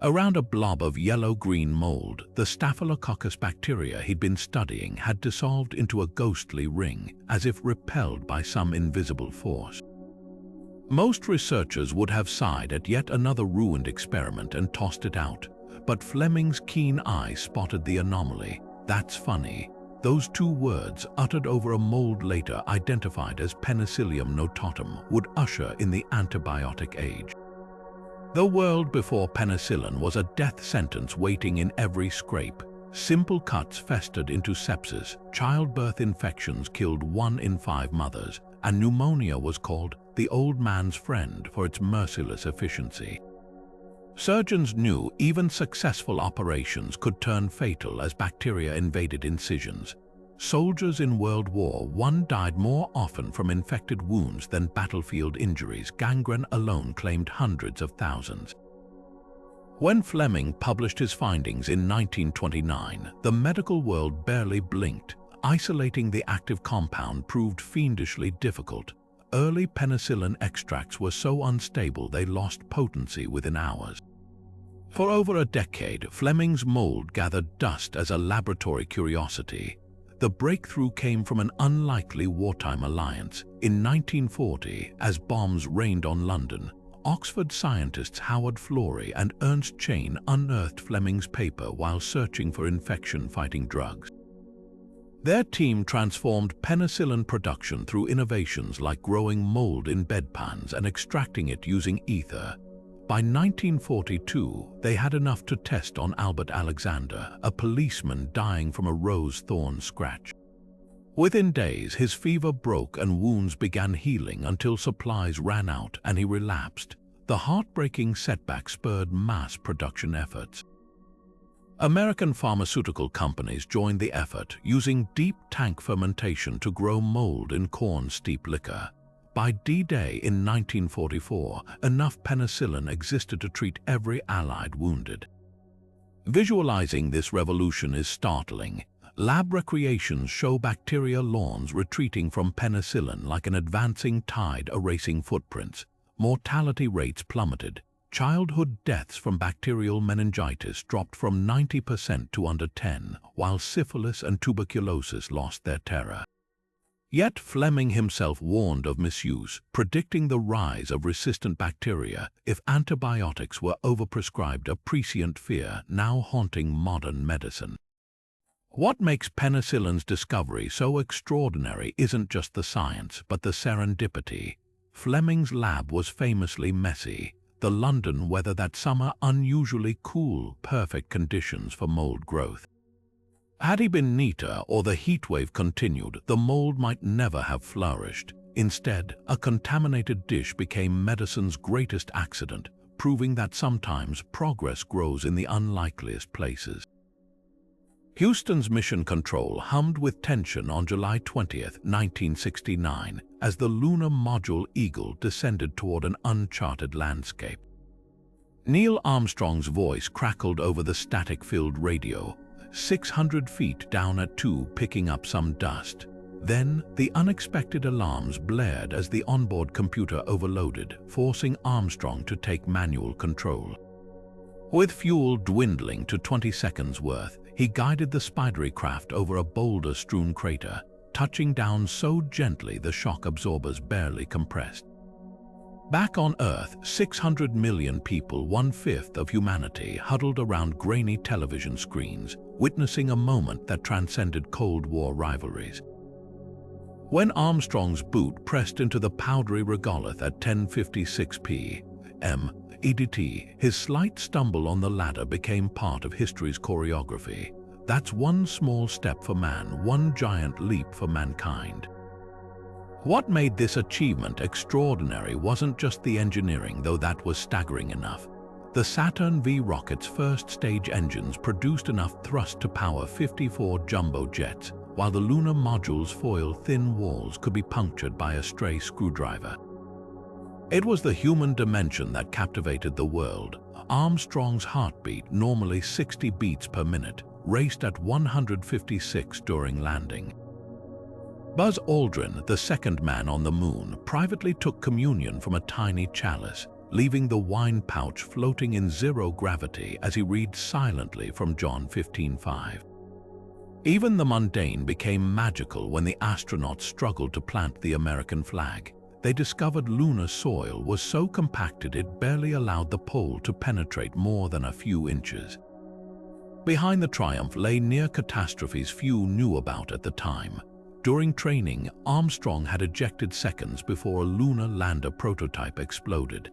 Speaker 1: Around a blob of yellow-green mold, the Staphylococcus bacteria he'd been studying had dissolved into a ghostly ring, as if repelled by some invisible force. Most researchers would have sighed at yet another ruined experiment and tossed it out, but Fleming's keen eye spotted the anomaly. "That's funny." Those two words, uttered over a mold later identified as Penicillium notatum, would usher in the antibiotic age. The world before penicillin was a death sentence waiting in every scrape. Simple cuts festered into sepsis, childbirth infections killed 1 in 5 mothers, and pneumonia was called the old man's friend for its merciless efficiency. Surgeons knew even successful operations could turn fatal as bacteria invaded incisions. Soldiers in World War I died more often from infected wounds than battlefield injuries. Gangrene alone claimed hundreds of thousands. When Fleming published his findings in 1929, the medical world barely blinked. Isolating the active compound proved fiendishly difficult. Early penicillin extracts were so unstable they lost potency within hours. For over a decade, Fleming's mold gathered dust as a laboratory curiosity. The breakthrough came from an unlikely wartime alliance. In 1940, as bombs rained on London, Oxford scientists Howard Florey and Ernst Chain unearthed Fleming's paper while searching for infection-fighting drugs. Their team transformed penicillin production through innovations like growing mold in bedpans and extracting it using ether. By 1942, they had enough to test on Albert Alexander, a policeman dying from a rose thorn scratch. Within days, his fever broke and wounds began healing until supplies ran out and he relapsed. The heartbreaking setback spurred mass production efforts. American pharmaceutical companies joined the effort, using deep tank fermentation to grow mold in corn steep liquor. By D-Day in 1944, enough penicillin existed to treat every Allied wounded. Visualizing this revolution is startling. Lab recreations show bacteria lawns retreating from penicillin like an advancing tide erasing footprints. Mortality rates plummeted. Childhood deaths from bacterial meningitis dropped from 90% to under 10%, while syphilis and tuberculosis lost their terror. Yet Fleming himself warned of misuse, predicting the rise of resistant bacteria if antibiotics were overprescribed, a prescient fear now haunting modern medicine. What makes penicillin's discovery so extraordinary isn't just the science, but the serendipity. Fleming's lab was famously messy. The London weather that summer, unusually cool, perfect conditions for mold growth. Had he been neater or the heatwave continued, the mold might never have flourished. Instead, a contaminated dish became medicine's greatest accident, proving that sometimes progress grows in the unlikeliest places. Houston's Mission Control hummed with tension on July 20, 1969, as the lunar module Eagle descended toward an uncharted landscape. Neil Armstrong's voice crackled over the static-filled radio, 600 feet down at 2, picking up some dust. Then, the unexpected alarms blared as the onboard computer overloaded, forcing Armstrong to take manual control. With fuel dwindling to 20 seconds worth, he guided the spidery craft over a boulder-strewn crater, touching down so gently the shock absorbers barely compressed. Back on Earth, 600 million people, 1/5 of humanity, huddled around grainy television screens, witnessing a moment that transcended Cold War rivalries. When Armstrong's boot pressed into the powdery regolith at 10:56 p.m. EDT, his slight stumble on the ladder became part of history's choreography. That's one small step for man, one giant leap for mankind. What made this achievement extraordinary wasn't just the engineering, though that was staggering enough. The Saturn V rocket's first-stage engines produced enough thrust to power 54 jumbo jets, while the lunar module's foil-thin walls could be punctured by a stray screwdriver. It was the human dimension that captivated the world. Armstrong's heartbeat, normally 60 beats per minute, raced at 156 during landing. Buzz Aldrin, the second man on the moon, privately took communion from a tiny chalice, leaving the wine pouch floating in zero gravity as he read silently from John 15:5. Even the mundane became magical when the astronauts struggled to plant the American flag. They discovered lunar soil was so compacted it barely allowed the pole to penetrate more than a few inches. Behind the triumph lay near catastrophes few knew about at the time. During training, Armstrong had ejected seconds before a lunar lander prototype exploded.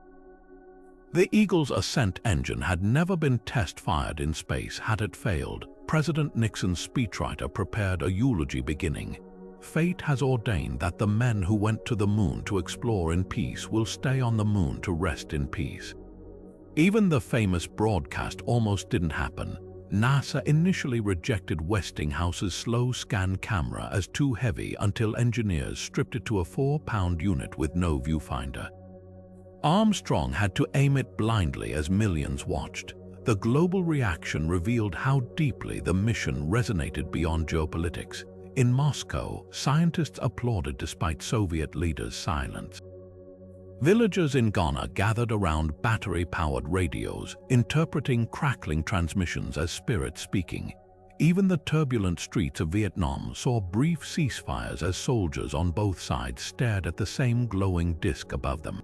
Speaker 1: The Eagle's ascent engine had never been test-fired in space. Had it failed, President Nixon's speechwriter prepared a eulogy beginning, "Fate has ordained that the men who went to the moon to explore in peace will stay on the moon to rest in peace." Even the famous broadcast almost didn't happen. NASA initially rejected Westinghouse's slow scan camera as too heavy until engineers stripped it to a 4-pound unit with no viewfinder. Armstrong had to aim it blindly as millions watched. The global reaction revealed how deeply the mission resonated beyond geopolitics. In Moscow, scientists applauded despite Soviet leaders' silence. Villagers in Ghana gathered around battery-powered radios, interpreting crackling transmissions as spirits speaking. Even the turbulent streets of Vietnam saw brief ceasefires as soldiers on both sides stared at the same glowing disk above them.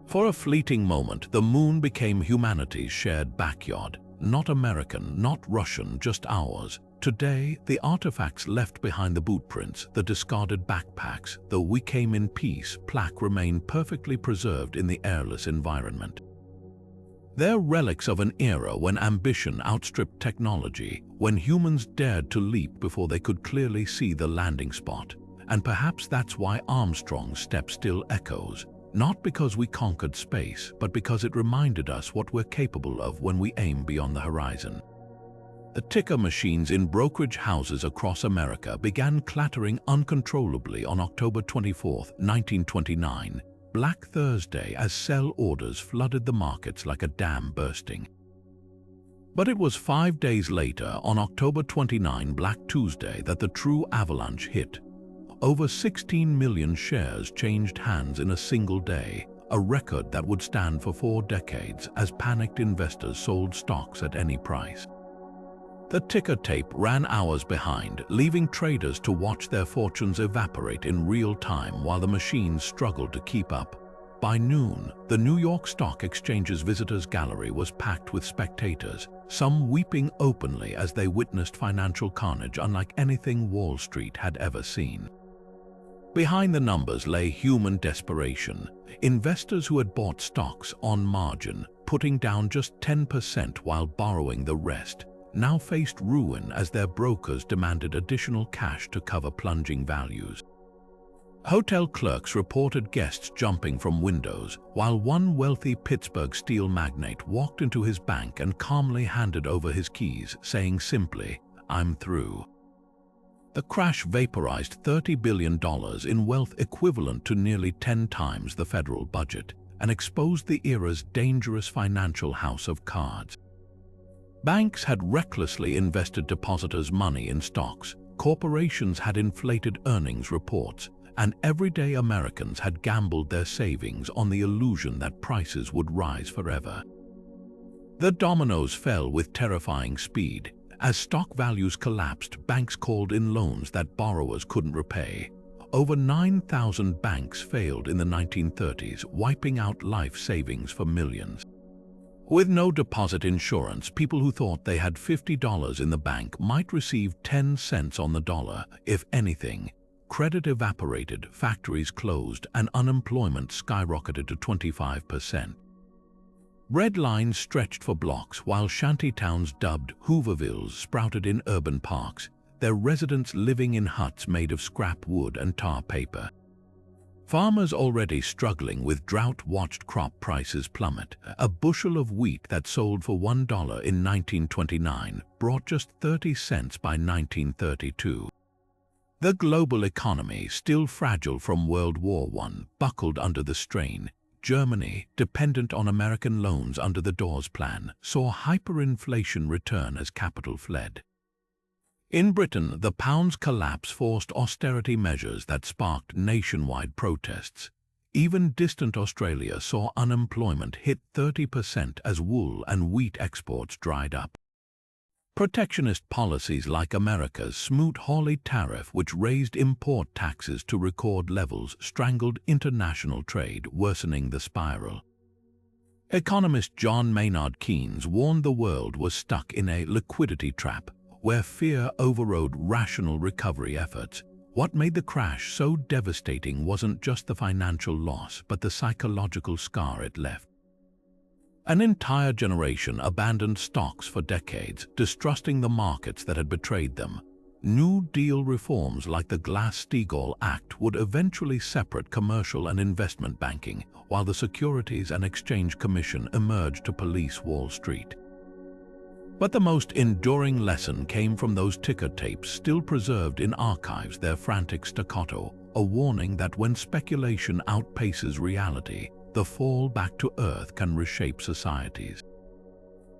Speaker 1: For a fleeting moment, the moon became humanity's shared backyard. Not American, not Russian, just ours. Today, the artifacts left behind, the bootprints, the discarded backpacks, the "We came in peace" plaque remain perfectly preserved in the airless environment. They're relics of an era when ambition outstripped technology, when humans dared to leap before they could clearly see the landing spot. And perhaps that's why Armstrong's step still echoes, not because we conquered space, but because it reminded us what we're capable of when we aim beyond the horizon. The ticker machines in brokerage houses across America began clattering uncontrollably on October 24, 1929, Black Thursday, as sell orders flooded the markets like a dam bursting. But it was 5 days later, on October 29, Black Tuesday, that the true avalanche hit. Over 16 million shares changed hands in a single day, a record that would stand for 4 decades as panicked investors sold stocks at any price. The ticker tape ran hours behind, leaving traders to watch their fortunes evaporate in real time while the machines struggled to keep up. By noon, the New York Stock Exchange's visitors gallery was packed with spectators, some weeping openly as they witnessed financial carnage unlike anything Wall Street had ever seen. Behind the numbers lay human desperation. Investors who had bought stocks on margin, putting down just 10% while borrowing the rest, now faced ruin as their brokers demanded additional cash to cover plunging values. Hotel clerks reported guests jumping from windows, while one wealthy Pittsburgh steel magnate walked into his bank and calmly handed over his keys, saying simply, "I'm through." The crash vaporized $30 billion in wealth equivalent to nearly 10 times the federal budget, and exposed the era's dangerous financial house of cards. Banks had recklessly invested depositors' money in stocks, corporations had inflated earnings reports, and everyday Americans had gambled their savings on the illusion that prices would rise forever. The dominoes fell with terrifying speed. As stock values collapsed, banks called in loans that borrowers couldn't repay. Over 9,000 banks failed in the 1930s, wiping out life savings for millions. With no deposit insurance, people who thought they had $50 in the bank might receive 10 cents on the dollar, if anything. Credit evaporated, factories closed, and unemployment skyrocketed to 25%. Red lines stretched for blocks while shanty towns dubbed Hoovervilles sprouted in urban parks, their residents living in huts made of scrap wood and tar paper. Farmers already struggling with drought watched crop prices plummet. A bushel of wheat that sold for $1 in 1929 brought just 30 cents by 1932. The global economy, still fragile from World War I, buckled under the strain. Germany, dependent on American loans under the Dawes Plan, saw hyperinflation return as capital fled. In Britain, the pound's collapse forced austerity measures that sparked nationwide protests. Even distant Australia saw unemployment hit 30% as wool and wheat exports dried up. Protectionist policies like America's Smoot-Hawley tariff, which raised import taxes to record levels, strangled international trade, worsening the spiral. Economist John Maynard Keynes warned the world was stuck in a liquidity trap, where fear overrode rational recovery efforts. What made the crash so devastating wasn't just the financial loss, but the psychological scar it left. An entire generation abandoned stocks for decades, distrusting the markets that had betrayed them. New Deal reforms like the Glass-Steagall Act would eventually separate commercial and investment banking, while the Securities and Exchange Commission emerged to police Wall Street. But the most enduring lesson came from those ticker tapes still preserved in archives, their frantic staccato, a warning that when speculation outpaces reality, the fall back to earth can reshape societies.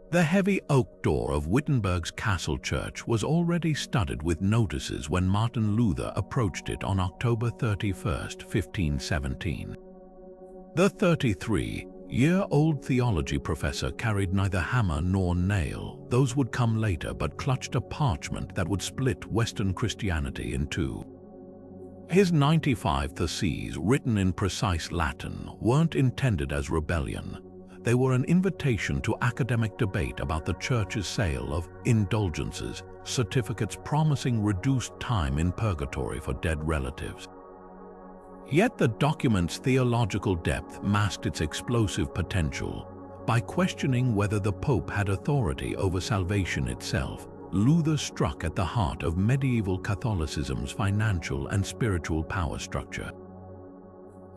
Speaker 1: The heavy oak door of Wittenberg's Castle Church was already studded with notices when Martin Luther approached it on October 31, 1517. The 33-year-old theology professor carried neither hammer nor nail. Those would come later, but clutched a parchment that would split Western Christianity in two. His 95 Theses, written in precise Latin, weren't intended as rebellion. They were an invitation to academic debate about the Church's sale of indulgences, certificates promising reduced time in purgatory for dead relatives. Yet the document's theological depth masked its explosive potential. By questioning whether the Pope had authority over salvation itself, Luther struck at the heart of medieval Catholicism's financial and spiritual power structure.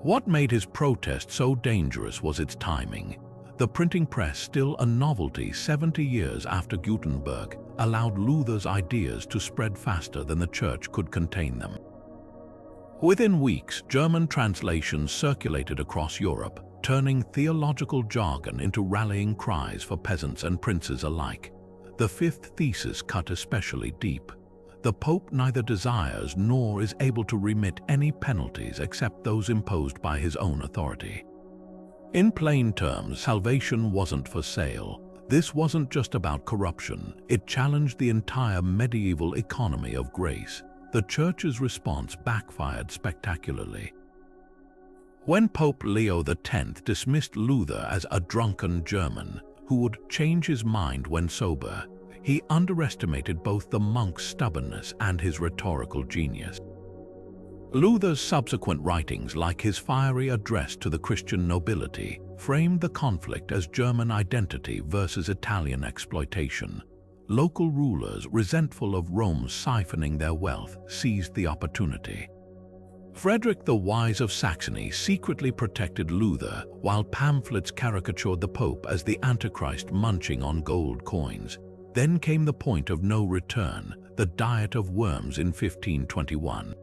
Speaker 1: What made his protest so dangerous was its timing. The printing press, still a novelty 70 years after Gutenberg, allowed Luther's ideas to spread faster than the Church could contain them. Within weeks, German translations circulated across Europe, turning theological jargon into rallying cries for peasants and princes alike. The fifth thesis cut especially deep. The Pope neither desires nor is able to remit any penalties except those imposed by his own authority. In plain terms, salvation wasn't for sale. This wasn't just about corruption. It challenged the entire medieval economy of grace. The Church's response backfired spectacularly. When Pope Leo X dismissed Luther as a drunken German who would change his mind when sober, he underestimated both the monk's stubbornness and his rhetorical genius. Luther's subsequent writings, like his fiery address to the Christian nobility, framed the conflict as German identity versus Italian exploitation. Local rulers, resentful of Rome siphoning their wealth, seized the opportunity. Frederick the Wise of Saxony secretly protected Luther, while pamphlets caricatured the Pope as the Antichrist munching on gold coins. Then came the point of no return, the Diet of Worms in 1521.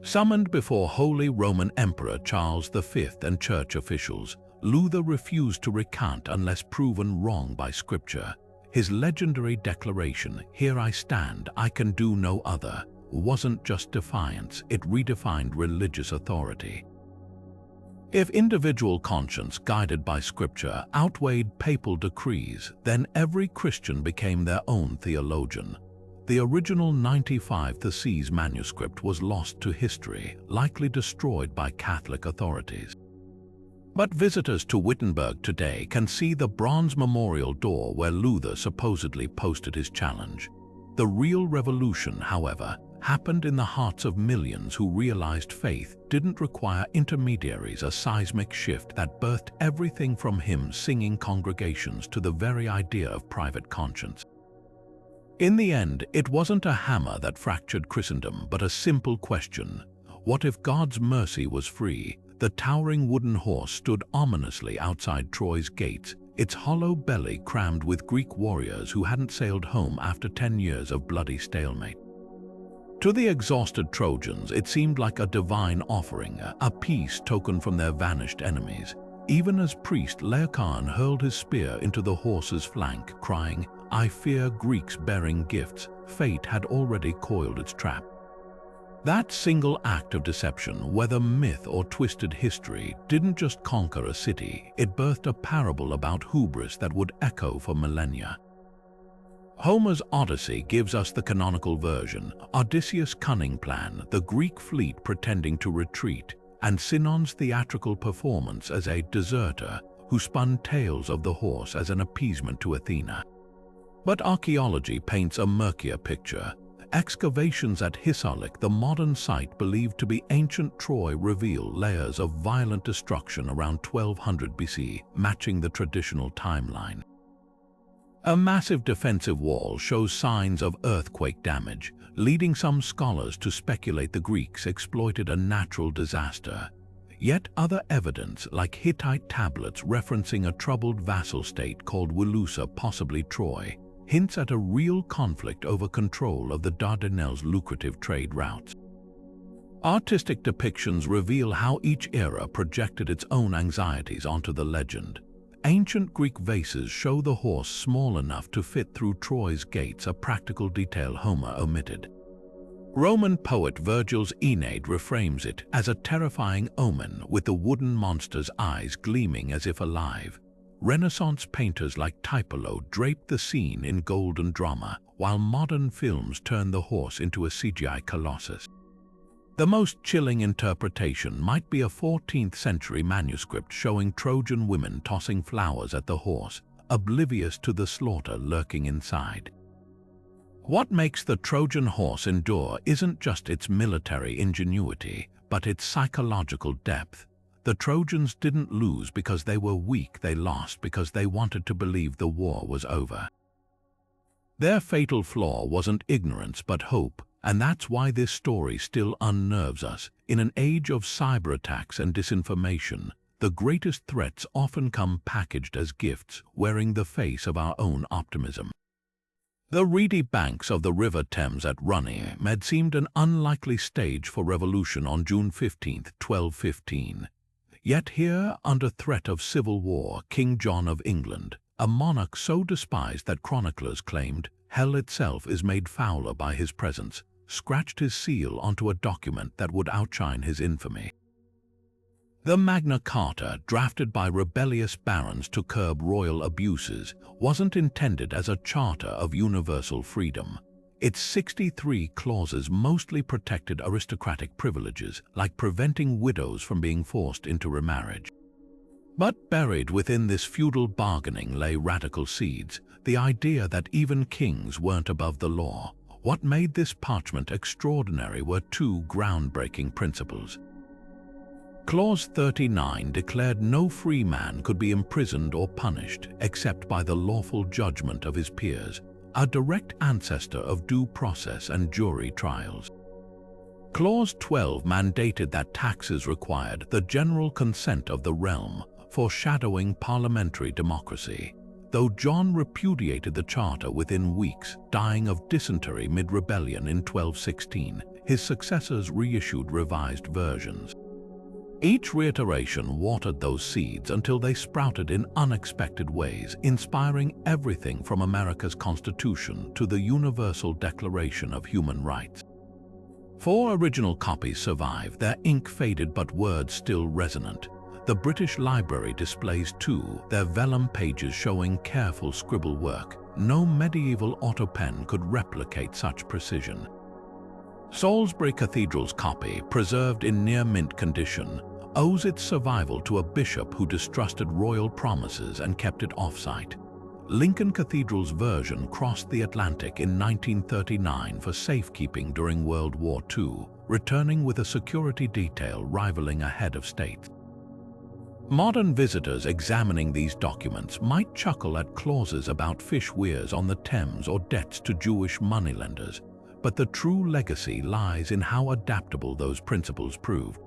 Speaker 1: Summoned before Holy Roman Emperor Charles V and church officials, Luther refused to recant unless proven wrong by Scripture. His legendary declaration, "Here I stand, I can do no other," wasn't just defiance, it redefined religious authority. If individual conscience, guided by Scripture, outweighed papal decrees, then every Christian became their own theologian. The original 95 Theses manuscript was lost to history, likely destroyed by Catholic authorities. But visitors to Wittenberg today can see the bronze memorial door where Luther supposedly posted his challenge. The real revolution, however, happened in the hearts of millions who realized faith didn't require intermediaries, a seismic shift that birthed everything from hymn-singing congregations to the very idea of private conscience. In the end, it wasn't a hammer that fractured Christendom, but a simple question: What if God's mercy was free? The towering wooden horse stood ominously outside Troy's gates, its hollow belly crammed with Greek warriors who hadn't sailed home after 10 years of bloody stalemate. To the exhausted Trojans, it seemed like a divine offering, a peace token from their vanished enemies. Even as priest Laocoon hurled his spear into the horse's flank, crying, "I fear Greeks bearing gifts," fate had already coiled its trap. That single act of deception, whether myth or twisted history, didn't just conquer a city, it birthed a parable about hubris that would echo for millennia. Homer's Odyssey gives us the canonical version, Odysseus' cunning plan, the Greek fleet pretending to retreat, and Sinon's theatrical performance as a deserter who spun tales of the horse as an appeasement to Athena. But archaeology paints a murkier picture. Excavations at Hisarlik, the modern site believed to be ancient Troy, reveal layers of violent destruction around 1200 BC, matching the traditional timeline. A massive defensive wall shows signs of earthquake damage, leading some scholars to speculate the Greeks exploited a natural disaster. Yet other evidence, like Hittite tablets referencing a troubled vassal state called Wilusa, possibly Troy, hints at a real conflict over control of the Dardanelles' lucrative trade routes. Artistic depictions reveal how each era projected its own anxieties onto the legend. Ancient Greek vases show the horse small enough to fit through Troy's gates, a practical detail Homer omitted. Roman poet Virgil's Aeneid reframes it as a terrifying omen, with the wooden monster's eyes gleaming as if alive. Renaissance painters like Tiepolo draped the scene in golden drama, while modern films turn the horse into a CGI colossus. The most chilling interpretation might be a 14th century manuscript showing Trojan women tossing flowers at the horse, oblivious to the slaughter lurking inside. What makes the Trojan horse endure isn't just its military ingenuity, but its psychological depth. The Trojans didn't lose because they were weak, they lost because they wanted to believe the war was over. Their fatal flaw wasn't ignorance but hope, and that's why this story still unnerves us. In an age of cyber attacks and disinformation, the greatest threats often come packaged as gifts, wearing the face of our own optimism. The reedy banks of the River Thames at Runnymede seemed an unlikely stage for revolution on June 15, 1215. Yet here, under threat of civil war, King John of England, a monarch so despised that chroniclers claimed hell itself is made fouler by his presence, scratched his seal onto a document that would outshine his infamy. The Magna Carta, drafted by rebellious barons to curb royal abuses, wasn't intended as a charter of universal freedom. Its 63 clauses mostly protected aristocratic privileges, like preventing widows from being forced into remarriage. But buried within this feudal bargaining lay radical seeds, the idea that even kings weren't above the law. What made this parchment extraordinary were two groundbreaking principles. Clause 39 declared no free man could be imprisoned or punished except by the lawful judgment of his peers, a direct ancestor of due process and jury trials. Clause 12 mandated that taxes required the general consent of the realm, foreshadowing parliamentary democracy. Though John repudiated the charter within weeks, dying of dysentery mid-rebellion in 1216, his successors reissued revised versions. Each reiteration watered those seeds until they sprouted in unexpected ways, inspiring everything from America's Constitution to the Universal Declaration of Human Rights. 4 original copies survive, their ink faded but words still resonant. The British Library displays 2, their vellum pages showing careful scribble work. No medieval auto pen could replicate such precision. Salisbury Cathedral's copy, preserved in near-mint condition, owes its survival to a bishop who distrusted royal promises and kept it off-site. Lincoln Cathedral's version crossed the Atlantic in 1939 for safekeeping during World War II, returning with a security detail rivaling a head of state. Modern visitors examining these documents might chuckle at clauses about fish weirs on the Thames or debts to Jewish moneylenders, but the true legacy lies in how adaptable those principles proved.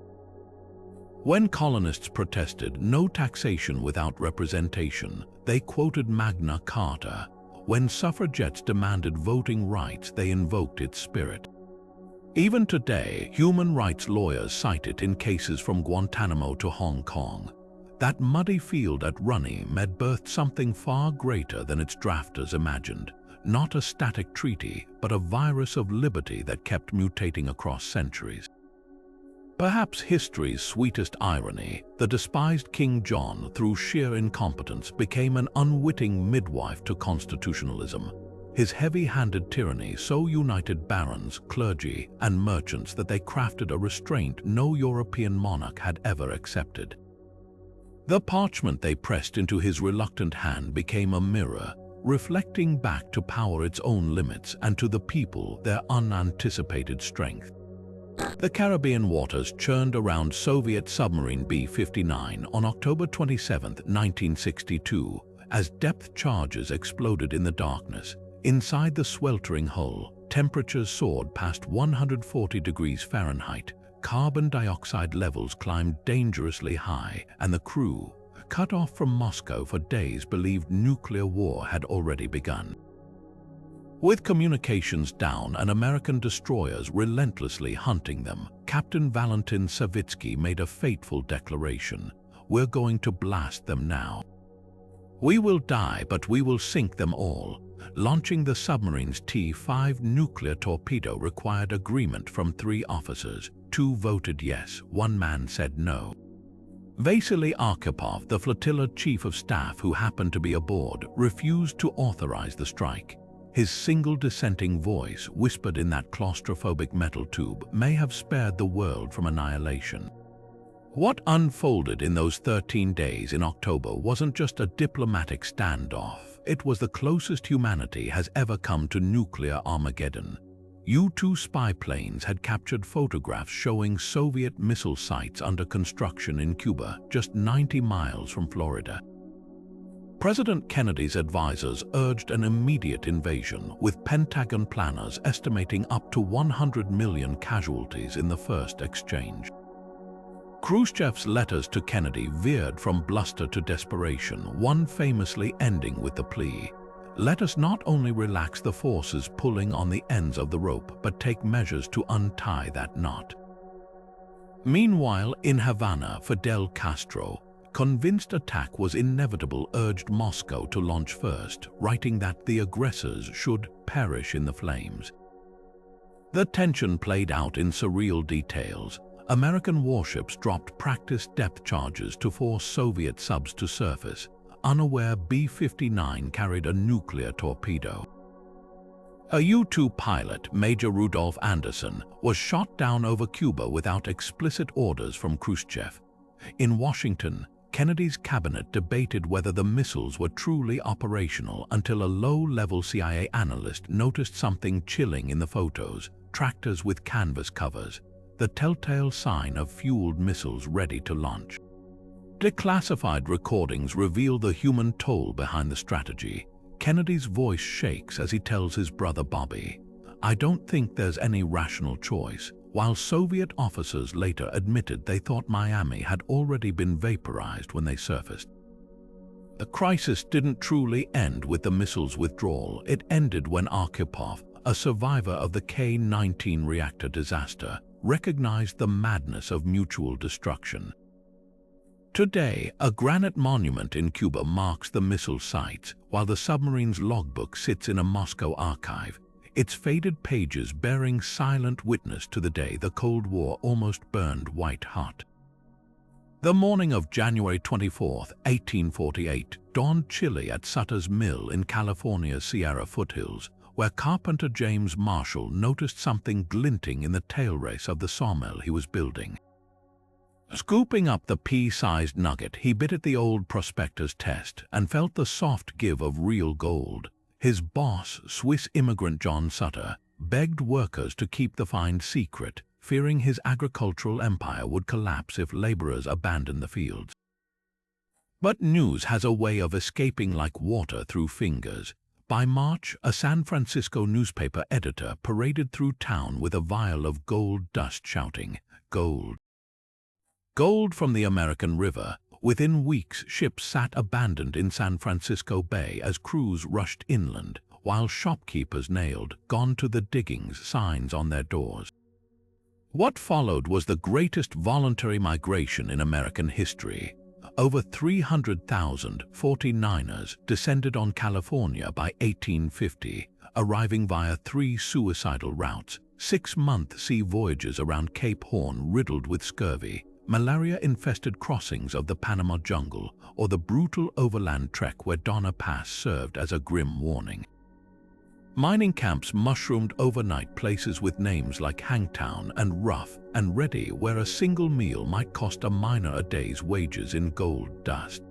Speaker 1: When colonists protested no taxation without representation, they quoted Magna Carta. When suffragettes demanded voting rights, they invoked its spirit. Even today, human rights lawyers cite it in cases from Guantanamo to Hong Kong. That muddy field at Runnymede birthed something far greater than its drafters imagined. Not a static treaty, but a virus of liberty that kept mutating across centuries. Perhaps history's sweetest irony, the despised King John, through sheer incompetence, became an unwitting midwife to constitutionalism. His heavy-handed tyranny so united barons, clergy, and merchants that they crafted a restraint no European monarch had ever accepted. The parchment they pressed into his reluctant hand became a mirror, reflecting back to power its own limits and to the people their unanticipated strength. The Caribbean waters churned around Soviet submarine B-59 on October 27, 1962, as depth charges exploded in the darkness. Inside the sweltering hull, temperatures soared past 140 degrees Fahrenheit, carbon dioxide levels climbed dangerously high, and the crew, cut off from Moscow for days, believed nuclear war had already begun. With communications down and American destroyers relentlessly hunting them, Captain Valentin Savitsky made a fateful declaration: "We're going to blast them now. We will die, but we will sink them all." Launching the submarine's T-5 nuclear torpedo required agreement from 3 officers. 2 voted yes, 1 man said no. Vasily Arkhipov, the flotilla chief of staff who happened to be aboard, refused to authorize the strike. His single dissenting voice, whispered in that claustrophobic metal tube, may have spared the world from annihilation. What unfolded in those 13 days in October wasn't just a diplomatic standoff. It was the closest humanity has ever come to nuclear Armageddon. U-2 spy planes had captured photographs showing Soviet missile sites under construction in Cuba, just 90 miles from Florida. President Kennedy's advisors urged an immediate invasion, with Pentagon planners estimating up to 100 million casualties in the first exchange. Khrushchev's letters to Kennedy veered from bluster to desperation, one famously ending with the plea, "Let us not only relax the forces pulling on the ends of the rope, but take measures to untie that knot." Meanwhile, in Havana, Fidel Castro, convinced attack was inevitable, urged Moscow to launch first, writing that the aggressors should perish in the flames. The tension played out in surreal details. American warships dropped practice depth charges to force Soviet subs to surface. Unaware, B-59 carried a nuclear torpedo. A U-2 pilot, Major Rudolf Anderson, was shot down over Cuba without explicit orders from Khrushchev. In Washington, Kennedy's cabinet debated whether the missiles were truly operational until a low-level CIA analyst noticed something chilling in the photos: tractors with canvas covers, the telltale sign of fueled missiles ready to launch. Declassified recordings reveal the human toll behind the strategy. Kennedy's voice shakes as he tells his brother Bobby, "I don't think there's any rational choice," while Soviet officers later admitted they thought Miami had already been vaporized when they surfaced. The crisis didn't truly end with the missiles' withdrawal. It ended when Arkhipov, a survivor of the K-19 reactor disaster, recognized the madness of mutual destruction. Today, a granite monument in Cuba marks the missile sites, while the submarine's logbook sits in a Moscow archive, its faded pages bearing silent witness to the day the Cold War almost burned white hot. The morning of January 24, 1848, dawned chilly at Sutter's Mill in California's Sierra foothills, where carpenter James Marshall noticed something glinting in the tail race of the sawmill he was building. Scooping up the pea-sized nugget, he bit at the old prospector's test and felt the soft give of real gold. His boss, Swiss immigrant John Sutter, begged workers to keep the find secret, fearing his agricultural empire would collapse if laborers abandoned the fields. But news has a way of escaping like water through fingers. By March, a San Francisco newspaper editor paraded through town with a vial of gold dust shouting, "Gold! Gold from the American River." Within weeks, ships sat abandoned in San Francisco Bay as crews rushed inland, while shopkeepers nailed "Gone to the diggings" signs on their doors. What followed was the greatest voluntary migration in American history. Over 300,000 49ers descended on California by 1850, arriving via 3 suicidal routes, 6-month sea voyages around Cape Horn riddled with scurvy, malaria-infested crossings of the Panama jungle, or the brutal overland trek where Donner Pass served as a grim warning. Mining camps mushroomed overnight, places with names like Hangtown and Rough and Ready, where a single meal might cost a miner a day's wages in gold dust.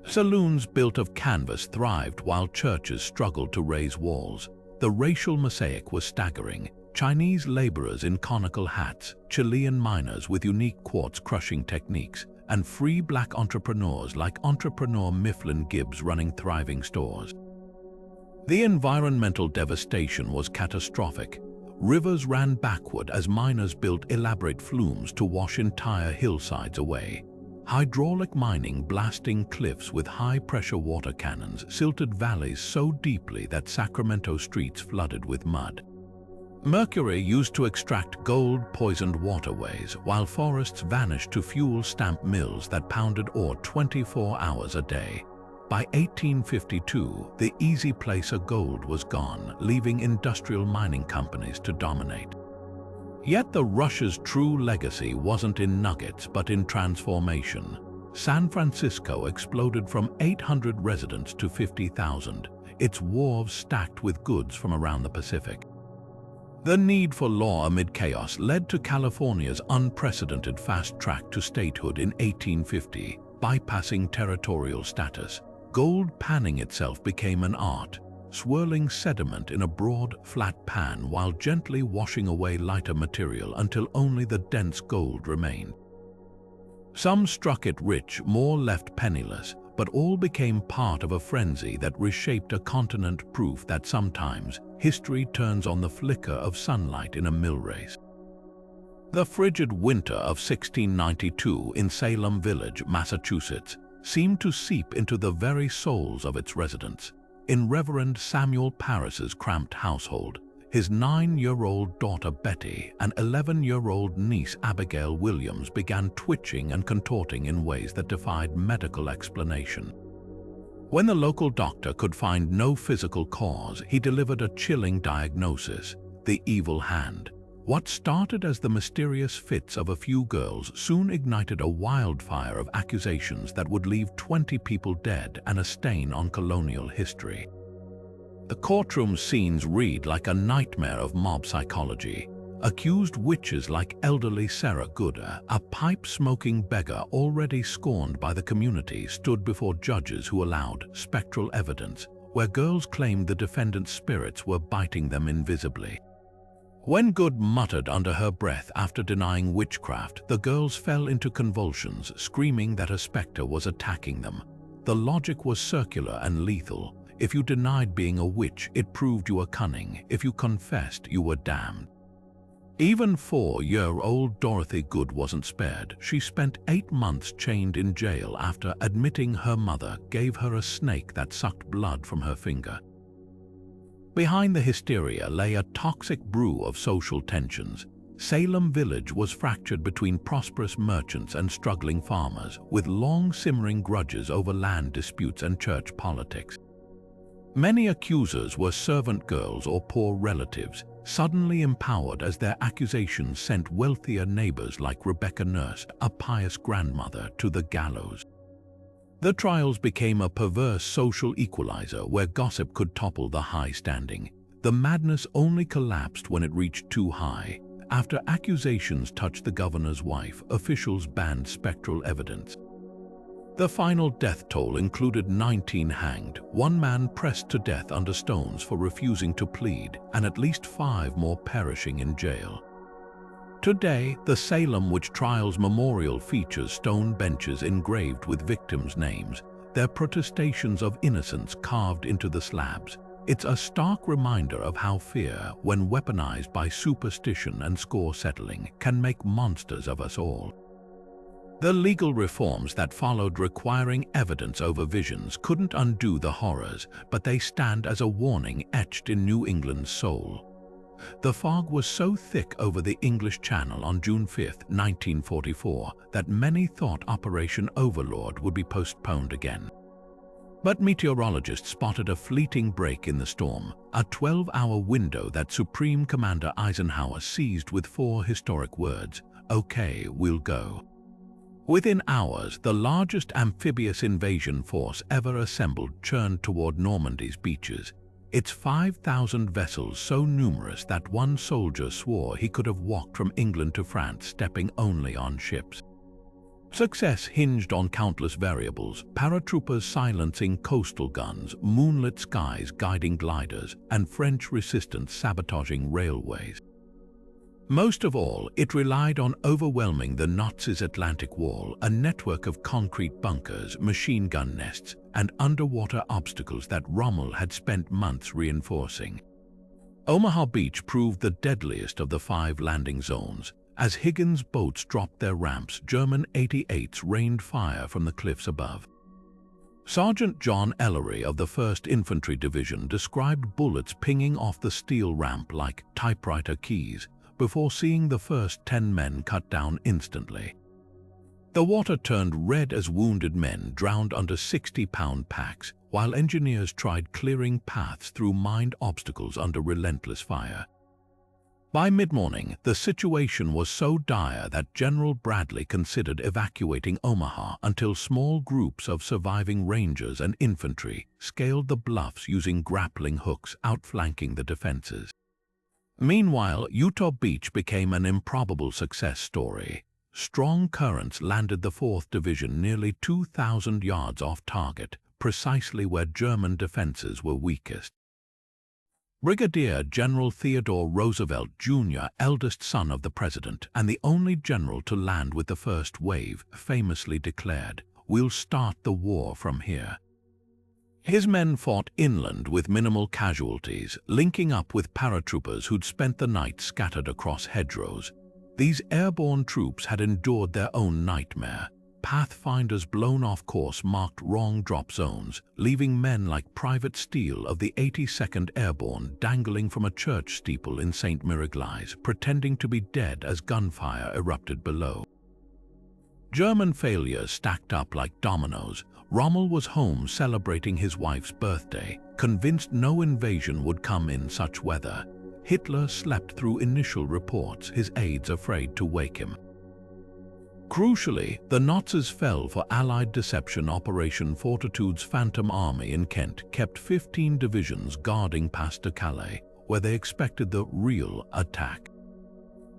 Speaker 1: Saloons built of canvas thrived while churches struggled to raise walls. The racial mosaic was staggering. Chinese laborers in conical hats, Chilean miners with unique quartz-crushing techniques, and free black entrepreneurs like entrepreneur Mifflin Gibbs running thriving stores. The environmental devastation was catastrophic. Rivers ran backward as miners built elaborate flumes to wash entire hillsides away. Hydraulic mining blasting cliffs with high-pressure water cannons silted valleys so deeply that Sacramento streets flooded with mud. Mercury used to extract gold poisoned waterways, while forests vanished to fuel stamp mills that pounded ore 24 hours a day. By 1852, the easy place of gold was gone, leaving industrial mining companies to dominate. Yet the rush's true legacy wasn't in nuggets but in transformation. San Francisco exploded from 800 residents to 50,000, its wharves stacked with goods from around the Pacific. The need for law amid chaos led to California's unprecedented fast track to statehood in 1850, bypassing territorial status. Gold panning itself became an art, swirling sediment in a broad, flat pan while gently washing away lighter material until only the dense gold remained. Some struck it rich, more left penniless, but all became part of a frenzy that reshaped a continent, proof that sometimes history turns on the flicker of sunlight in a mill race. The frigid winter of 1692 in Salem Village, Massachusetts, seemed to seep into the very souls of its residents. In Reverend Samuel Parris's cramped household, his 9-year-old daughter Betty and 11-year-old niece Abigail Williams began twitching and contorting in ways that defied medical explanation. When the local doctor could find no physical cause, he delivered a chilling diagnosis: the evil hand. What started as the mysterious fits of a few girls soon ignited a wildfire of accusations that would leave 20 people dead and a stain on colonial history. The courtroom scenes read like a nightmare of mob psychology. Accused witches like elderly Sarah Gooder, a pipe-smoking beggar already scorned by the community, stood before judges who allowed spectral evidence, where girls claimed the defendant's spirits were biting them invisibly. When Good muttered under her breath after denying witchcraft, the girls fell into convulsions, screaming that a specter was attacking them. The logic was circular and lethal. If you denied being a witch, it proved you were cunning. If you confessed, you were damned. Even 4-year-old Dorothy Good wasn't spared. She spent 8 months chained in jail after admitting her mother gave her a snake that sucked blood from her finger. Behind the hysteria lay a toxic brew of social tensions. Salem Village was fractured between prosperous merchants and struggling farmers, with long simmering grudges over land disputes and church politics. Many accusers were servant girls or poor relatives, suddenly empowered as their accusations sent wealthier neighbors like Rebecca Nurse, a pious grandmother, to the gallows. The trials became a perverse social equalizer where gossip could topple the high standing. The madness only collapsed when it reached too high. After accusations touched the governor's wife, officials banned spectral evidence. The final death toll included 19 hanged, 1 man pressed to death under stones for refusing to plead, and at least 5 more perishing in jail. Today, the Salem Witch Trials Memorial features stone benches engraved with victims' names, their protestations of innocence carved into the slabs. It's a stark reminder of how fear, when weaponized by superstition and score settling, can make monsters of us all. The legal reforms that followed, requiring evidence over visions, couldn't undo the horrors, but they stand as a warning etched in New England's soul. The fog was so thick over the English Channel on June 5, 1944, that many thought Operation Overlord would be postponed again. But meteorologists spotted a fleeting break in the storm, a 12-hour window that Supreme Commander Eisenhower seized with 4 historic words: "Okay, we'll go." Within hours, the largest amphibious invasion force ever assembled churned toward Normandy's beaches. Its 5,000 vessels so numerous that one soldier swore he could have walked from England to France stepping only on ships. Success hinged on countless variables: paratroopers silencing coastal guns, moonlit skies guiding gliders, and French resistance sabotaging railways. Most of all, it relied on overwhelming the Nazis' Atlantic Wall, a network of concrete bunkers, machine gun nests, and underwater obstacles that Rommel had spent months reinforcing. Omaha Beach proved the deadliest of the 5 landing zones. As Higgins' boats dropped their ramps, German 88s rained fire from the cliffs above. Sergeant John Ellery of the 1st Infantry Division described bullets pinging off the steel ramp like typewriter keys, before seeing the first 10 men cut down instantly. The water turned red as wounded men drowned under 60-pound packs, while engineers tried clearing paths through mined obstacles under relentless fire. By mid-morning, the situation was so dire that General Bradley considered evacuating Omaha until small groups of surviving Rangers and infantry scaled the bluffs using grappling hooks, outflanking the defenses. Meanwhile, Utah Beach became an improbable success story. Strong currents landed the 4th Division nearly 2,000 yards off target, precisely where German defenses were weakest. Brigadier General Theodore Roosevelt Jr., eldest son of the president and the only general to land with the first wave, famously declared, "We'll start the war from here." His men fought inland with minimal casualties, linking up with paratroopers who'd spent the night scattered across hedgerows. These airborne troops had endured their own nightmare. Pathfinders blown off course marked wrong drop zones, leaving men like Private Steele of the 82nd Airborne dangling from a church steeple in St. Miraglise, pretending to be dead as gunfire erupted below. German failures stacked up like dominoes. Rommel was home celebrating his wife's birthday, convinced no invasion would come in such weather. Hitler slept through initial reports, his aides afraid to wake him. Crucially, the Nazis fell for Allied deception. Operation Fortitude's Phantom Army in Kent kept 15 divisions guarding past to Calais, where they expected the real attack.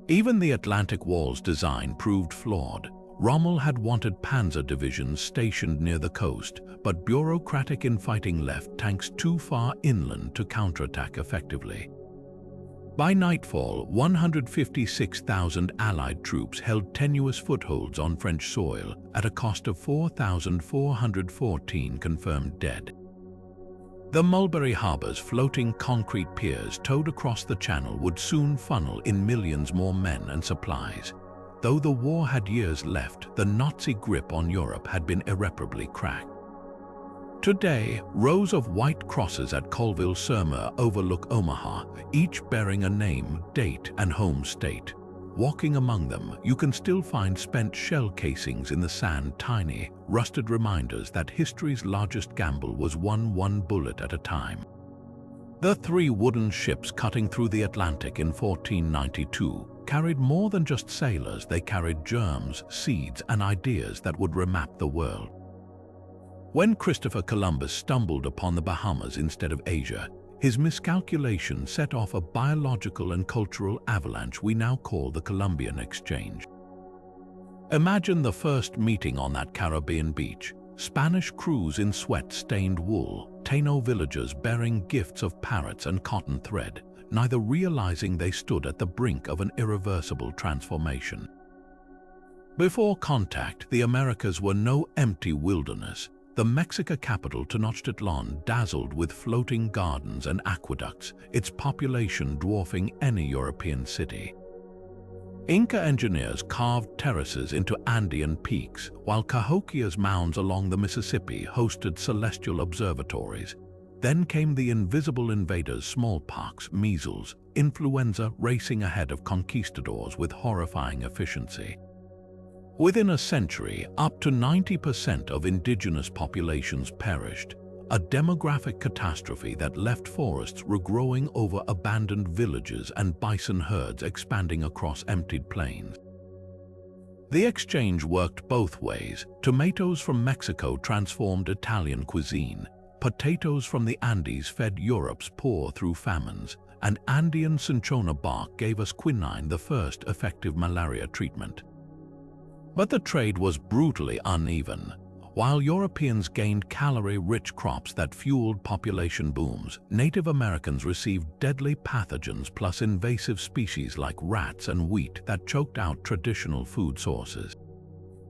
Speaker 1: Even the Atlantic Wall's design proved flawed. Rommel had wanted panzer divisions stationed near the coast, but bureaucratic infighting left tanks too far inland to counterattack effectively. By nightfall, 156,000 Allied troops held tenuous footholds on French soil at a cost of 4,414 confirmed dead. The Mulberry Harbor's floating concrete piers towed across the channel would soon funnel in millions more men and supplies. Though the war had years left, the Nazi grip on Europe had been irreparably cracked. Today, rows of white crosses at Colville-sur-Mer overlook Omaha, each bearing a name, date, and home state. Walking among them, you can still find spent shell casings in the sand, tiny, rusted reminders that history's largest gamble was won one bullet at a time. The 3 wooden ships cutting through the Atlantic in 1492 carried more than just sailors. They carried germs, seeds, and ideas that would remap the world. When Christopher Columbus stumbled upon the Bahamas instead of Asia, his miscalculation set off a biological and cultural avalanche we now call the Columbian Exchange. Imagine the first meeting on that Caribbean beach. Spanish crews in sweat-stained wool, Taino villagers bearing gifts of parrots and cotton thread, neither realizing they stood at the brink of an irreversible transformation. Before contact, the Americas were no empty wilderness. the Mexican capital Tenochtitlan dazzled with floating gardens and aqueducts, its population dwarfing any European city. Inca engineers carved terraces into Andean peaks, while Cahokia's mounds along the Mississippi hosted celestial observatories. Then came the invisible invaders: smallpox, measles, influenza racing ahead of conquistadors with horrifying efficiency. Within a century, up to 90% of indigenous populations perished, a demographic catastrophe that left forests regrowing over abandoned villages and bison herds expanding across emptied plains. The exchange worked both ways. Tomatoes from Mexico transformed Italian cuisine, potatoes from the Andes fed Europe's poor through famines, and Andean cinchona bark gave us quinine, the first effective malaria treatment. But the trade was brutally uneven. While Europeans gained calorie-rich crops that fueled population booms, Native Americans received deadly pathogens plus invasive species like rats and wheat that choked out traditional food sources.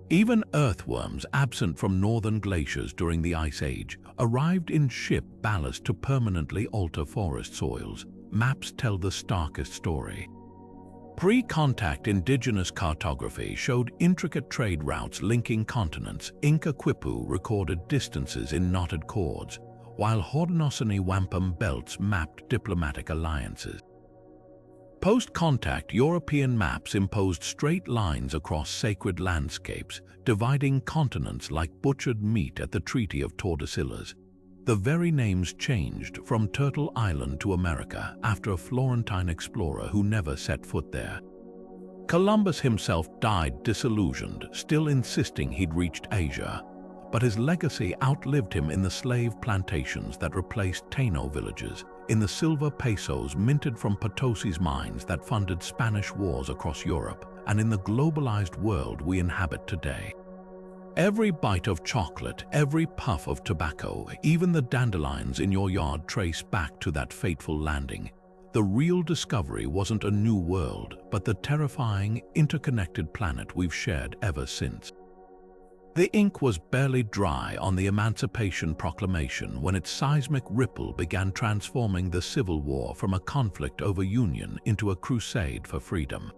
Speaker 1: Even earthworms, absent from northern glaciers during the Ice Age, arrived in ship ballast to permanently alter forest soils. Maps tell the starkest story. Pre-contact indigenous cartography showed intricate trade routes linking continents. Inca quipu recorded distances in knotted cords, while Haudenosaunee wampum belts mapped diplomatic alliances. Post-contact European maps imposed straight lines across sacred landscapes, dividing continents like butchered meat at the Treaty of Tordesillas. The very names changed, from Turtle Island to America, after a Florentine explorer who never set foot there. Columbus himself died disillusioned, still insisting he'd reached Asia. But his legacy outlived him in the slave plantations that replaced Taino villages, in the silver pesos minted from Potosi's mines that funded Spanish wars across Europe, and in the globalized world we inhabit today. Every bite of chocolate, every puff of tobacco, even the dandelions in your yard trace back to that fateful landing. The real discovery wasn't a new world, but the terrifying, interconnected planet we've shared ever since. The ink was barely dry on the Emancipation Proclamation when its seismic ripple began transforming the Civil War from a conflict over union into a crusade for freedom.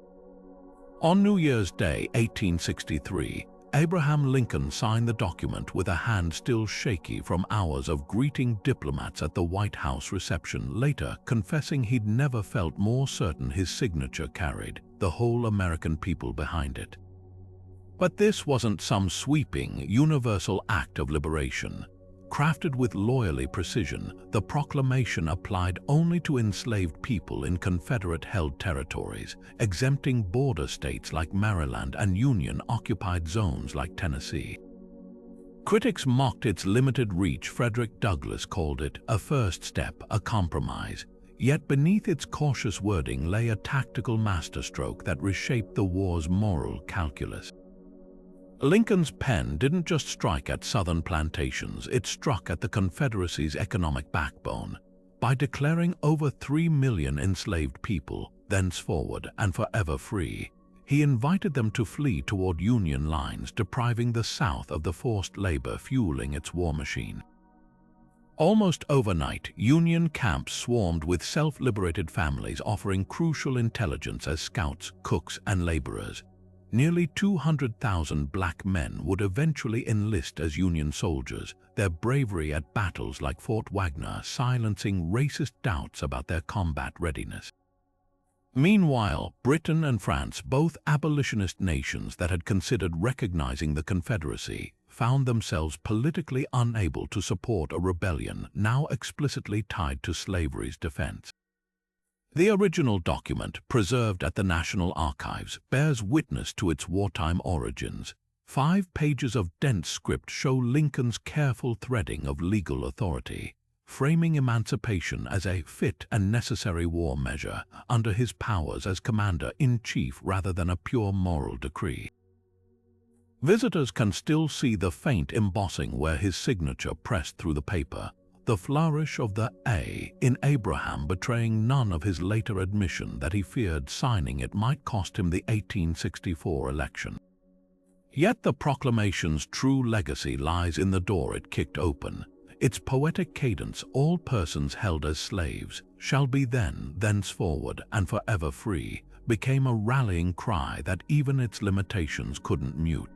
Speaker 1: On New Year's Day, 1863, Abraham Lincoln signed the document with a hand still shaky from hours of greeting diplomats at the White House reception, later confessing he'd never felt more certain his signature carried the whole American people behind it. But this wasn't some sweeping, universal act of liberation. Crafted with loyally precision, the proclamation applied only to enslaved people in Confederate-held territories, exempting border states like Maryland and Union-occupied zones like Tennessee. Critics mocked its limited reach. Frederick Douglass called it a first step, a compromise. Yet beneath its cautious wording lay a tactical masterstroke that reshaped the war's moral calculus. Lincoln's pen didn't just strike at Southern plantations, it struck at the Confederacy's economic backbone. By declaring over 3 million enslaved people, thenceforward and forever free, he invited them to flee toward Union lines, depriving the South of the forced labor fueling its war machine. Almost overnight, Union camps swarmed with self-liberated families offering crucial intelligence as scouts, cooks, and laborers. Nearly 200,000 black men would eventually enlist as Union soldiers, their bravery at battles like Fort Wagner silencing racist doubts about their combat readiness. Meanwhile, Britain and France, both abolitionist nations that had considered recognizing the Confederacy, found themselves politically unable to support a rebellion now explicitly tied to slavery's defense. The original document, preserved at the National Archives, bears witness to its wartime origins. 5 pages of dense script show Lincoln's careful threading of legal authority, framing emancipation as a fit and necessary war measure under his powers as commander-in-chief rather than a pure moral decree. Visitors can still see the faint embossing where his signature pressed through the paper, the flourish of the A in Abraham betraying none of his later admission that he feared signing it might cost him the 1864 election. Yet the proclamation's true legacy lies in the door it kicked open. Its poetic cadence, "All persons held as slaves shall be then, thenceforward, and forever free," became a rallying cry that even its limitations couldn't mute.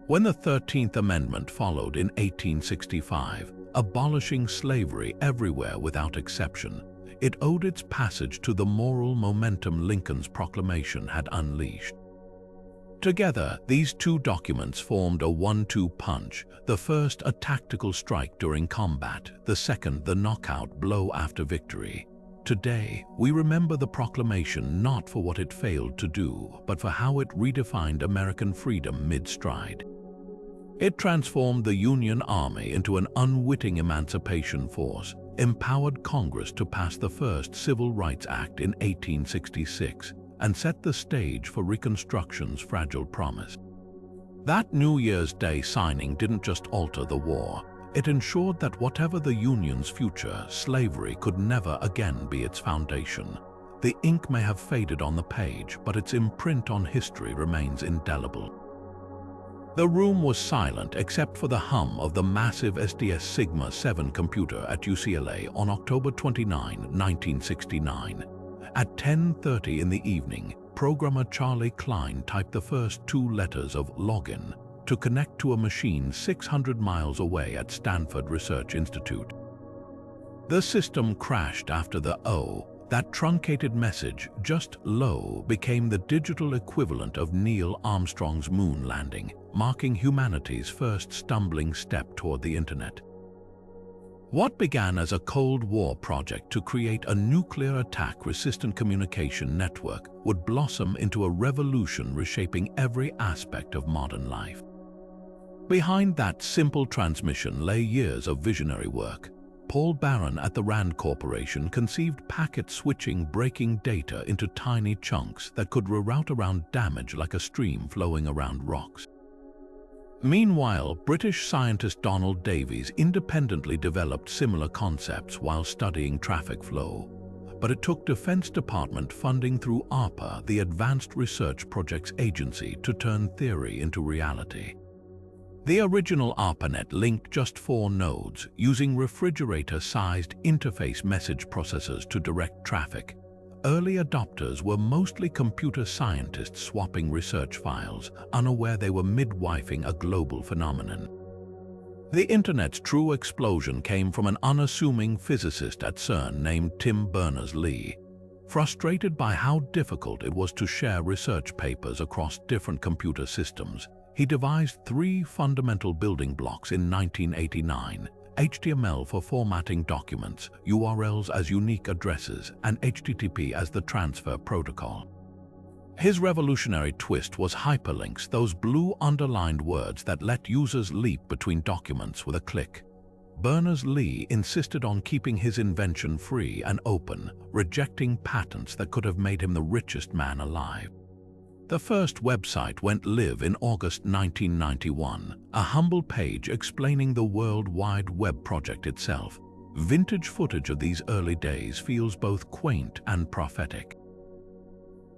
Speaker 1: When the 13th Amendment followed in 1865, abolishing slavery everywhere without exception, it owed its passage to the moral momentum Lincoln's proclamation had unleashed. Together, these two documents formed a one-two punch, the first a tactical strike during combat, the second the knockout blow after victory. Today, we remember the proclamation not for what it failed to do, but for how it redefined American freedom mid-stride. It transformed the Union Army into an unwitting emancipation force, empowered Congress to pass the first Civil Rights Act in 1866, and set the stage for Reconstruction's fragile promise. That New Year's Day signing didn't just alter the war, it ensured that whatever the Union's future, slavery could never again be its foundation. The ink may have faded on the page, but its imprint on history remains indelible. The room was silent except for the hum of the massive SDS Sigma 7 computer at UCLA on October 29, 1969. At 10:30 in the evening, programmer Charlie Klein typed the first two letters of login to connect to a machine 600 miles away at Stanford Research Institute. The system crashed after the O. That truncated message, just "low," became the digital equivalent of Neil Armstrong's moon landing, marking humanity's first stumbling step toward the internet. What began as a Cold War project to create a nuclear attack-resistant communication network would blossom into a revolution reshaping every aspect of modern life. Behind that simple transmission lay years of visionary work. Paul Barron at the Rand Corporation conceived packet-switching, breaking data into tiny chunks that could reroute around damage like a stream flowing around rocks. Meanwhile, British scientist Donald Davies independently developed similar concepts while studying traffic flow. But it took Defense Department funding through ARPA, the Advanced Research Projects Agency, to turn theory into reality. The original ARPANET linked just 4 nodes, using refrigerator-sized interface message processors to direct traffic. Early adopters were mostly computer scientists swapping research files, unaware they were midwifing a global phenomenon. The Internet's true explosion came from an unassuming physicist at CERN named Tim Berners-Lee. Frustrated by how difficult it was to share research papers across different computer systems, he devised 3 fundamental building blocks in 1989. HTML for formatting documents, URLs as unique addresses, and HTTP as the transfer protocol. His revolutionary twist was hyperlinks, those blue underlined words that let users leap between documents with a click. Berners-Lee insisted on keeping his invention free and open, rejecting patents that could have made him the richest man alive. The first website went live in August 1991, a humble page explaining the World Wide Web project itself. Vintage footage of these early days feels both quaint and prophetic.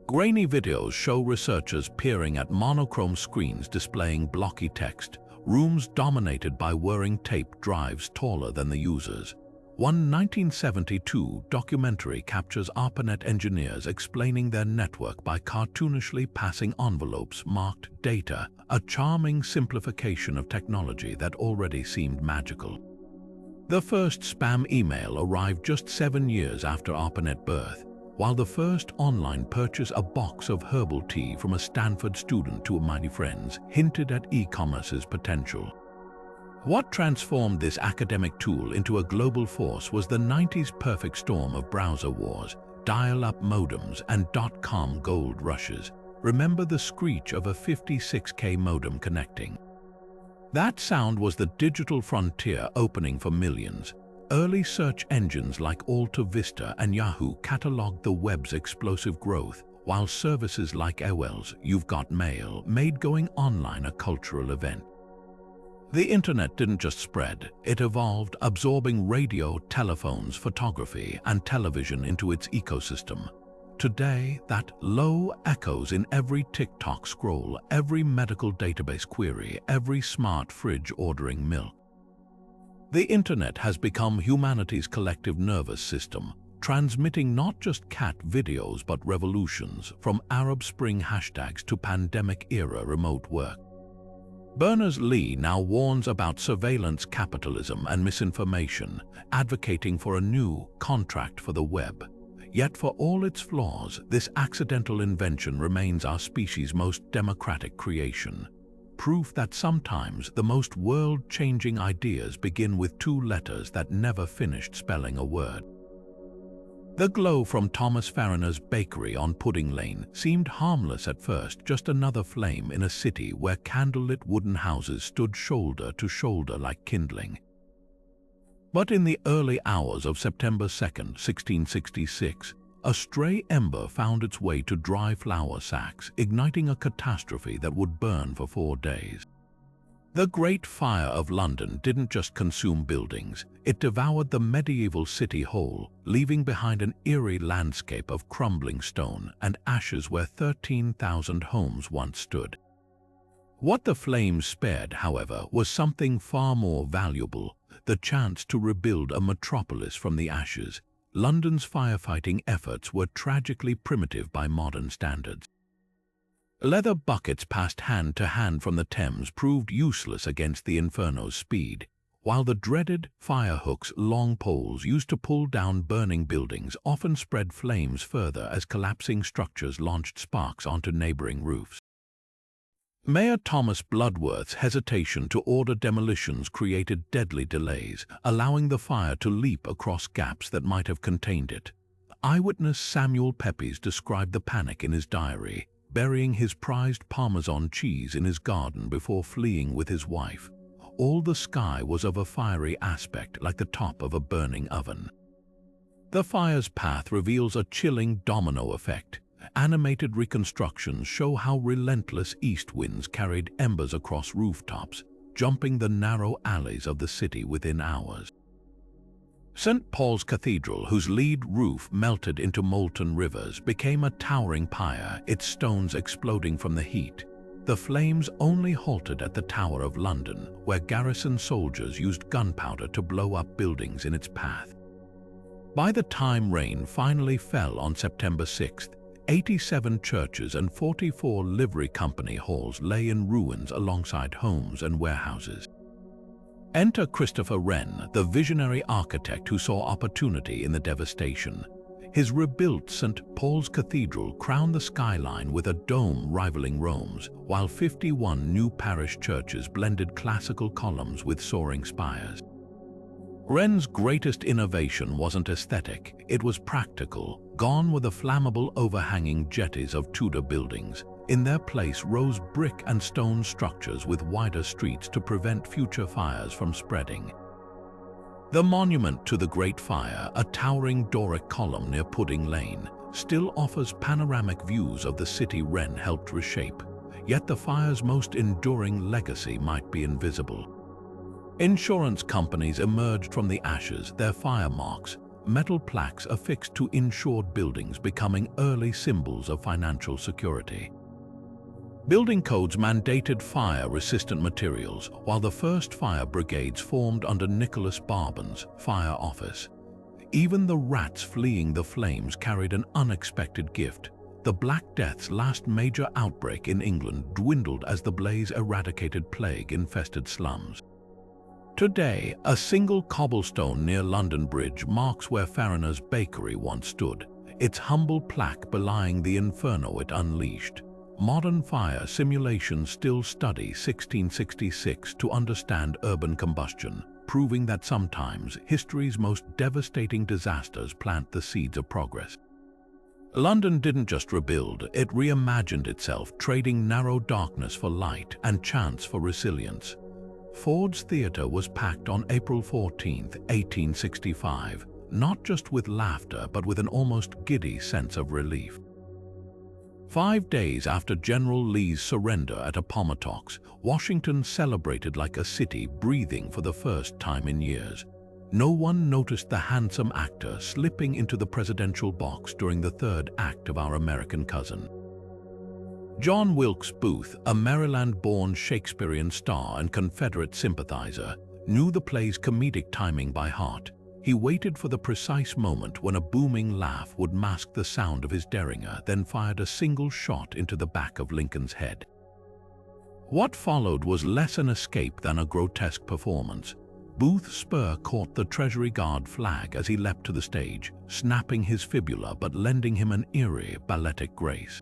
Speaker 1: Grainy videos show researchers peering at monochrome screens displaying blocky text, rooms dominated by whirring tape drives taller than the users. One 1972 documentary captures ARPANET engineers explaining their network by cartoonishly passing envelopes marked data, a charming simplification of technology that already seemed magical. The first spam email arrived just 7 years after ARPANET birth, while the first online purchase a box of herbal tea from a Stanford student to many friends hinted at e-commerce's potential. What transformed this academic tool into a global force was the 90s perfect storm of browser wars, dial-up modems, and dot-com gold rushes. Remember the screech of a 56K modem connecting? That sound was the digital frontier opening for millions. Early search engines like Alta Vista and Yahoo cataloged the web's explosive growth, while services like AOL's You've Got Mail made going online a cultural event. The internet didn't just spread, it evolved, absorbing radio, telephones, photography, and television into its ecosystem. Today, that low echoes in every TikTok scroll, every medical database query, every smart fridge ordering milk. The internet has become humanity's collective nervous system, transmitting not just cat videos but revolutions, from Arab Spring hashtags to pandemic-era remote work. Berners-Lee now warns about surveillance capitalism and misinformation, advocating for a new contract for the web. Yet for all its flaws, this accidental invention remains our species' most democratic creation. Proof that sometimes the most world-changing ideas begin with two letters that never finished spelling a word. The glow from Thomas Farriner's bakery on Pudding Lane seemed harmless at first, just another flame in a city where candlelit wooden houses stood shoulder to shoulder like kindling. But in the early hours of September 2nd, 1666, a stray ember found its way to dry flour sacks, igniting a catastrophe that would burn for 4 days. The Great Fire of London didn't just consume buildings, it devoured the medieval city whole, leaving behind an eerie landscape of crumbling stone and ashes where 13,000 homes once stood. What the flames spared, however, was something far more valuable: the chance to rebuild a metropolis from the ashes. London's firefighting efforts were tragically primitive by modern standards. Leather buckets passed hand to hand from the Thames proved useless against the inferno's speed, while the dreaded firehook's long poles used to pull down burning buildings often spread flames further as collapsing structures launched sparks onto neighboring roofs. Mayor Thomas Bloodworth's hesitation to order demolitions created deadly delays, allowing the fire to leap across gaps that might have contained it. Eyewitness Samuel Pepys described the panic in his diary, burying his prized Parmesan cheese in his garden before fleeing with his wife. All the sky was of a fiery aspect, like the top of a burning oven. The fire's path reveals a chilling domino effect. Animated reconstructions show how relentless east winds carried embers across rooftops, jumping the narrow alleys of the city within hours. St. Paul's Cathedral, whose lead roof melted into molten rivers, became a towering pyre, its stones exploding from the heat. The flames only halted at the Tower of London, where garrison soldiers used gunpowder to blow up buildings in its path. By the time rain finally fell on September 6th, 87 churches and 44 livery company halls lay in ruins alongside homes and warehouses. Enter Christopher Wren, the visionary architect who saw opportunity in the devastation. His rebuilt St. Paul's Cathedral crowned the skyline with a dome rivaling Rome's, while 51 new parish churches blended classical columns with soaring spires. Wren's greatest innovation wasn't aesthetic, it was practical. Gone were the flammable overhanging jetties of Tudor buildings. In their place rose brick and stone structures with wider streets to prevent future fires from spreading. The monument to the Great Fire, a towering Doric column near Pudding Lane, still offers panoramic views of the city Wren helped reshape. Yet the fire's most enduring legacy might be invisible. Insurance companies emerged from the ashes, their fire marks, metal plaques affixed to insured buildings becoming early symbols of financial security. Building codes mandated fire-resistant materials, while the first fire brigades formed under Nicholas Barbon's fire office. Even the rats fleeing the flames carried an unexpected gift. The Black Death's last major outbreak in England dwindled as the blaze eradicated plague-infested slums. Today, a single cobblestone near London Bridge marks where Farriner's bakery once stood, its humble plaque belying the inferno it unleashed. Modern fire simulations still study 1666 to understand urban combustion, proving that sometimes history's most devastating disasters plant the seeds of progress. London didn't just rebuild, it reimagined itself, trading narrow darkness for light and chance for resilience. Ford's Theatre was packed on April 14, 1865, not just with laughter but with an almost giddy sense of relief. 5 days after General Lee's surrender at Appomattox, Washington celebrated like a city breathing for the first time in years. No one noticed the handsome actor slipping into the presidential box during the third act of Our American Cousin. John Wilkes Booth, a Maryland-born Shakespearean star and Confederate sympathizer, knew the play's comedic timing by heart. He waited for the precise moment when a booming laugh would mask the sound of his derringer, then fired a single shot into the back of Lincoln's head. What followed was less an escape than a grotesque performance. Booth's spur caught the Treasury Guard flag as he leapt to the stage, snapping his fibula but lending him an eerie, balletic grace.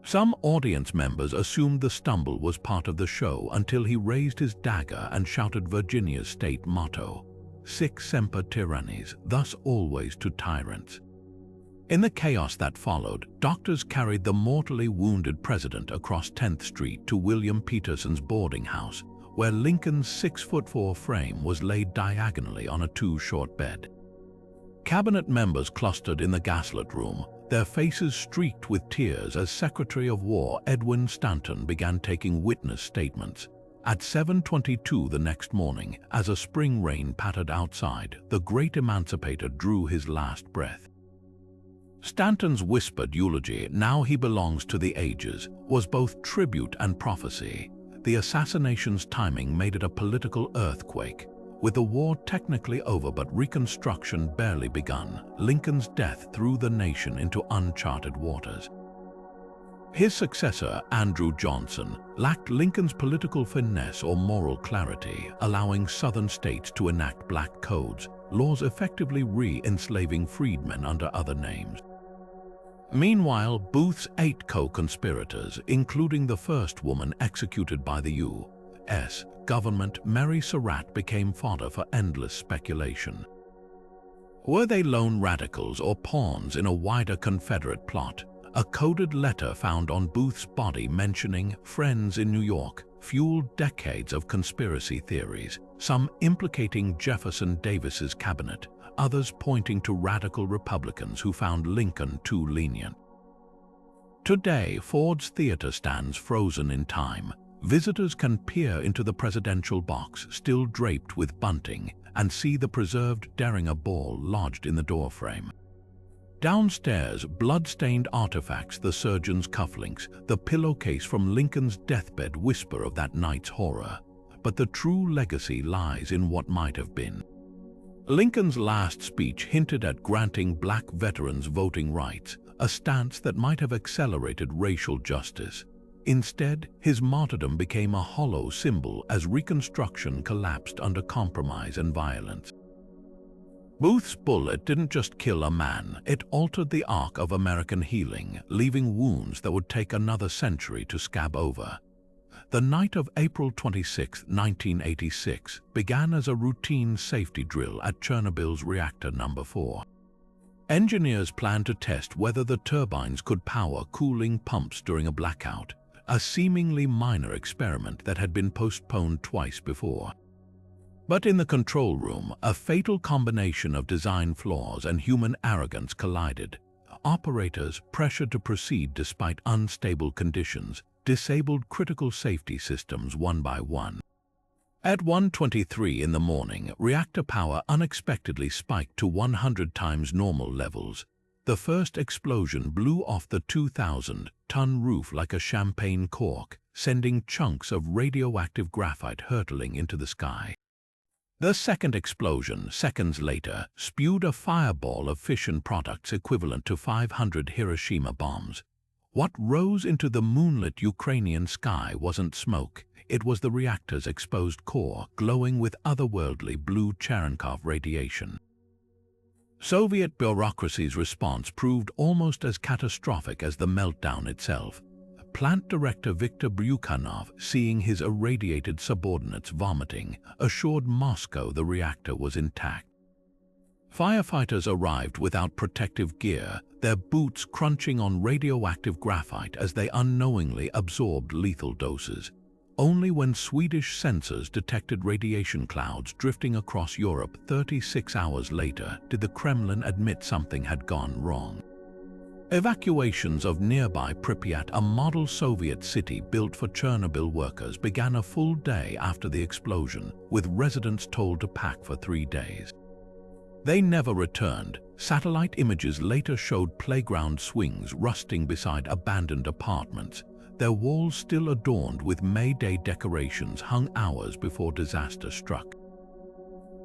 Speaker 1: Some audience members assumed the stumble was part of the show until he raised his dagger and shouted Virginia's state motto, "Sic semper tyrannis," thus always to tyrants. In the chaos that followed, doctors carried the mortally wounded president across 10th Street to William Peterson's boarding house, where Lincoln's 6'4" frame was laid diagonally on a too-short bed. Cabinet members clustered in the gaslit room, their faces streaked with tears as Secretary of War Edwin Stanton began taking witness statements. At 7:22 the next morning, as a spring rain pattered outside, the great emancipator drew his last breath. Stanton's whispered eulogy, "Now he belongs to the ages," was both tribute and prophecy. The assassination's timing made it a political earthquake. With the war technically over but Reconstruction barely begun, Lincoln's death threw the nation into uncharted waters. His successor, Andrew Johnson, lacked Lincoln's political finesse or moral clarity, allowing Southern states to enact black codes, laws effectively re-enslaving freedmen under other names. Meanwhile, Booth's 8 co-conspirators, including the first woman executed by the U.S. government, Mary Surratt, became fodder for endless speculation. Were they lone radicals or pawns in a wider Confederate plot? A coded letter found on Booth's body mentioning "friends in New York" fueled decades of conspiracy theories, some implicating Jefferson Davis's cabinet, others pointing to radical Republicans who found Lincoln too lenient. Today, Ford's Theater stands frozen in time. Visitors can peer into the presidential box, still draped with bunting, and see the preserved derringer ball lodged in the doorframe. Downstairs, blood-stained artifacts, the surgeon's cufflinks, the pillowcase from Lincoln's deathbed whisper of that night's horror. But the true legacy lies in what might have been. Lincoln's last speech hinted at granting black veterans voting rights, a stance that might have accelerated racial justice. Instead, his martyrdom became a hollow symbol as Reconstruction collapsed under compromise and violence. Booth's bullet didn't just kill a man, it altered the arc of American healing, leaving wounds that would take another century to scab over. The night of April 26, 1986, began as a routine safety drill at Chernobyl's reactor number 4. Engineers planned to test whether the turbines could power cooling pumps during a blackout, a seemingly minor experiment that had been postponed twice before. But in the control room, a fatal combination of design flaws and human arrogance collided. Operators, pressured to proceed despite unstable conditions, disabled critical safety systems one by one. At 1:23 in the morning, reactor power unexpectedly spiked to 100 times normal levels. The first explosion blew off the 2,000-ton roof like a champagne cork, sending chunks of radioactive graphite hurtling into the sky. The second explosion, seconds later, spewed a fireball of fission products equivalent to 500 Hiroshima bombs. What rose into the moonlit Ukrainian sky wasn't smoke, it was the reactor's exposed core glowing with otherworldly blue Cherenkov radiation. Soviet bureaucracy's response proved almost as catastrophic as the meltdown itself. Plant Director Viktor Bryukhanov, seeing his irradiated subordinates vomiting, assured Moscow the reactor was intact. Firefighters arrived without protective gear, their boots crunching on radioactive graphite as they unknowingly absorbed lethal doses. Only when Swedish sensors detected radiation clouds drifting across Europe 36 hours later did the Kremlin admit something had gone wrong. Evacuations of nearby Pripyat, a model Soviet city built for Chernobyl workers, began a full day after the explosion, with residents told to pack for 3 days. They never returned. Satellite images later showed playground swings rusting beside abandoned apartments, their walls still adorned with May Day decorations hung hours before disaster struck.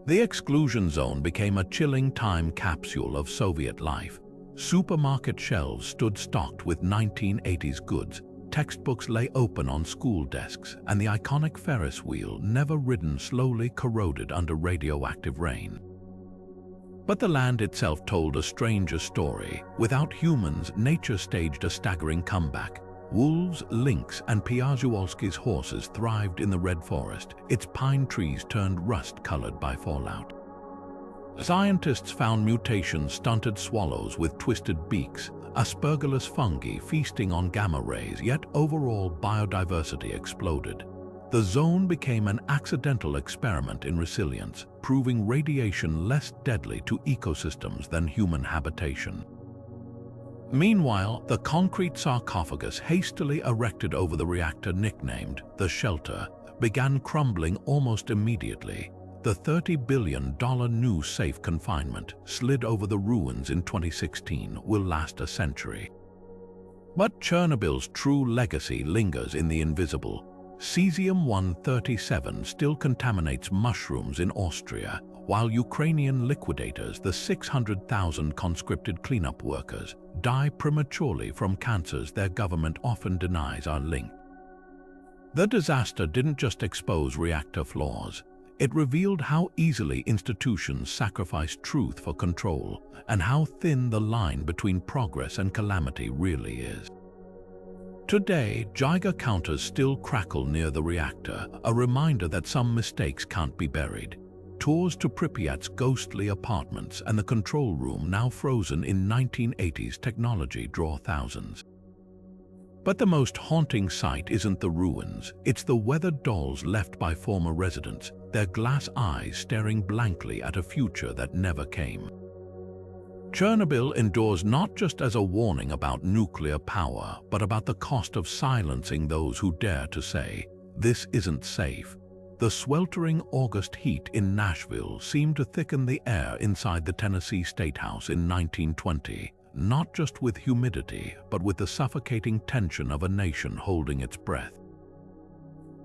Speaker 1: The exclusion zone became a chilling time capsule of Soviet life. Supermarket shelves stood stocked with 1980s goods, textbooks lay open on school desks, and the iconic Ferris wheel, never ridden, slowly corroded under radioactive rain. But the land itself told a stranger story. Without humans, nature staged a staggering comeback. Wolves, lynx, and Piazuolski's horses thrived in the red forest, its pine trees turned rust-colored by fallout. Scientists found mutation-stunted swallows with twisted beaks, aspergillus fungi feasting on gamma rays, yet overall biodiversity exploded. The zone became an accidental experiment in resilience, proving radiation less deadly to ecosystems than human habitation. Meanwhile, the concrete sarcophagus hastily erected over the reactor, nicknamed the shelter, began crumbling almost immediately. The $30 billion new safe confinement, slid over the ruins in 2016, will last a century. But Chernobyl's true legacy lingers in the invisible. Cesium-137 still contaminates mushrooms in Austria, while Ukrainian liquidators, the 600,000 conscripted cleanup workers, die prematurely from cancers their government often denies are linked. The disaster didn't just expose reactor flaws. It revealed how easily institutions sacrifice truth for control, and how thin the line between progress and calamity really is. Today, Geiger counters still crackle near the reactor, a reminder that some mistakes can't be buried. Tours to Pripyat's ghostly apartments and the control room, now frozen in 1980s technology, draw thousands. But the most haunting sight isn't the ruins, it's the weathered dolls left by former residents, their glass eyes staring blankly at a future that never came. Chernobyl endures not just as a warning about nuclear power, but about the cost of silencing those who dare to say, "This isn't safe." The sweltering August heat in Nashville seemed to thicken the air inside the Tennessee State House in 1920, not just with humidity, but with the suffocating tension of a nation holding its breath.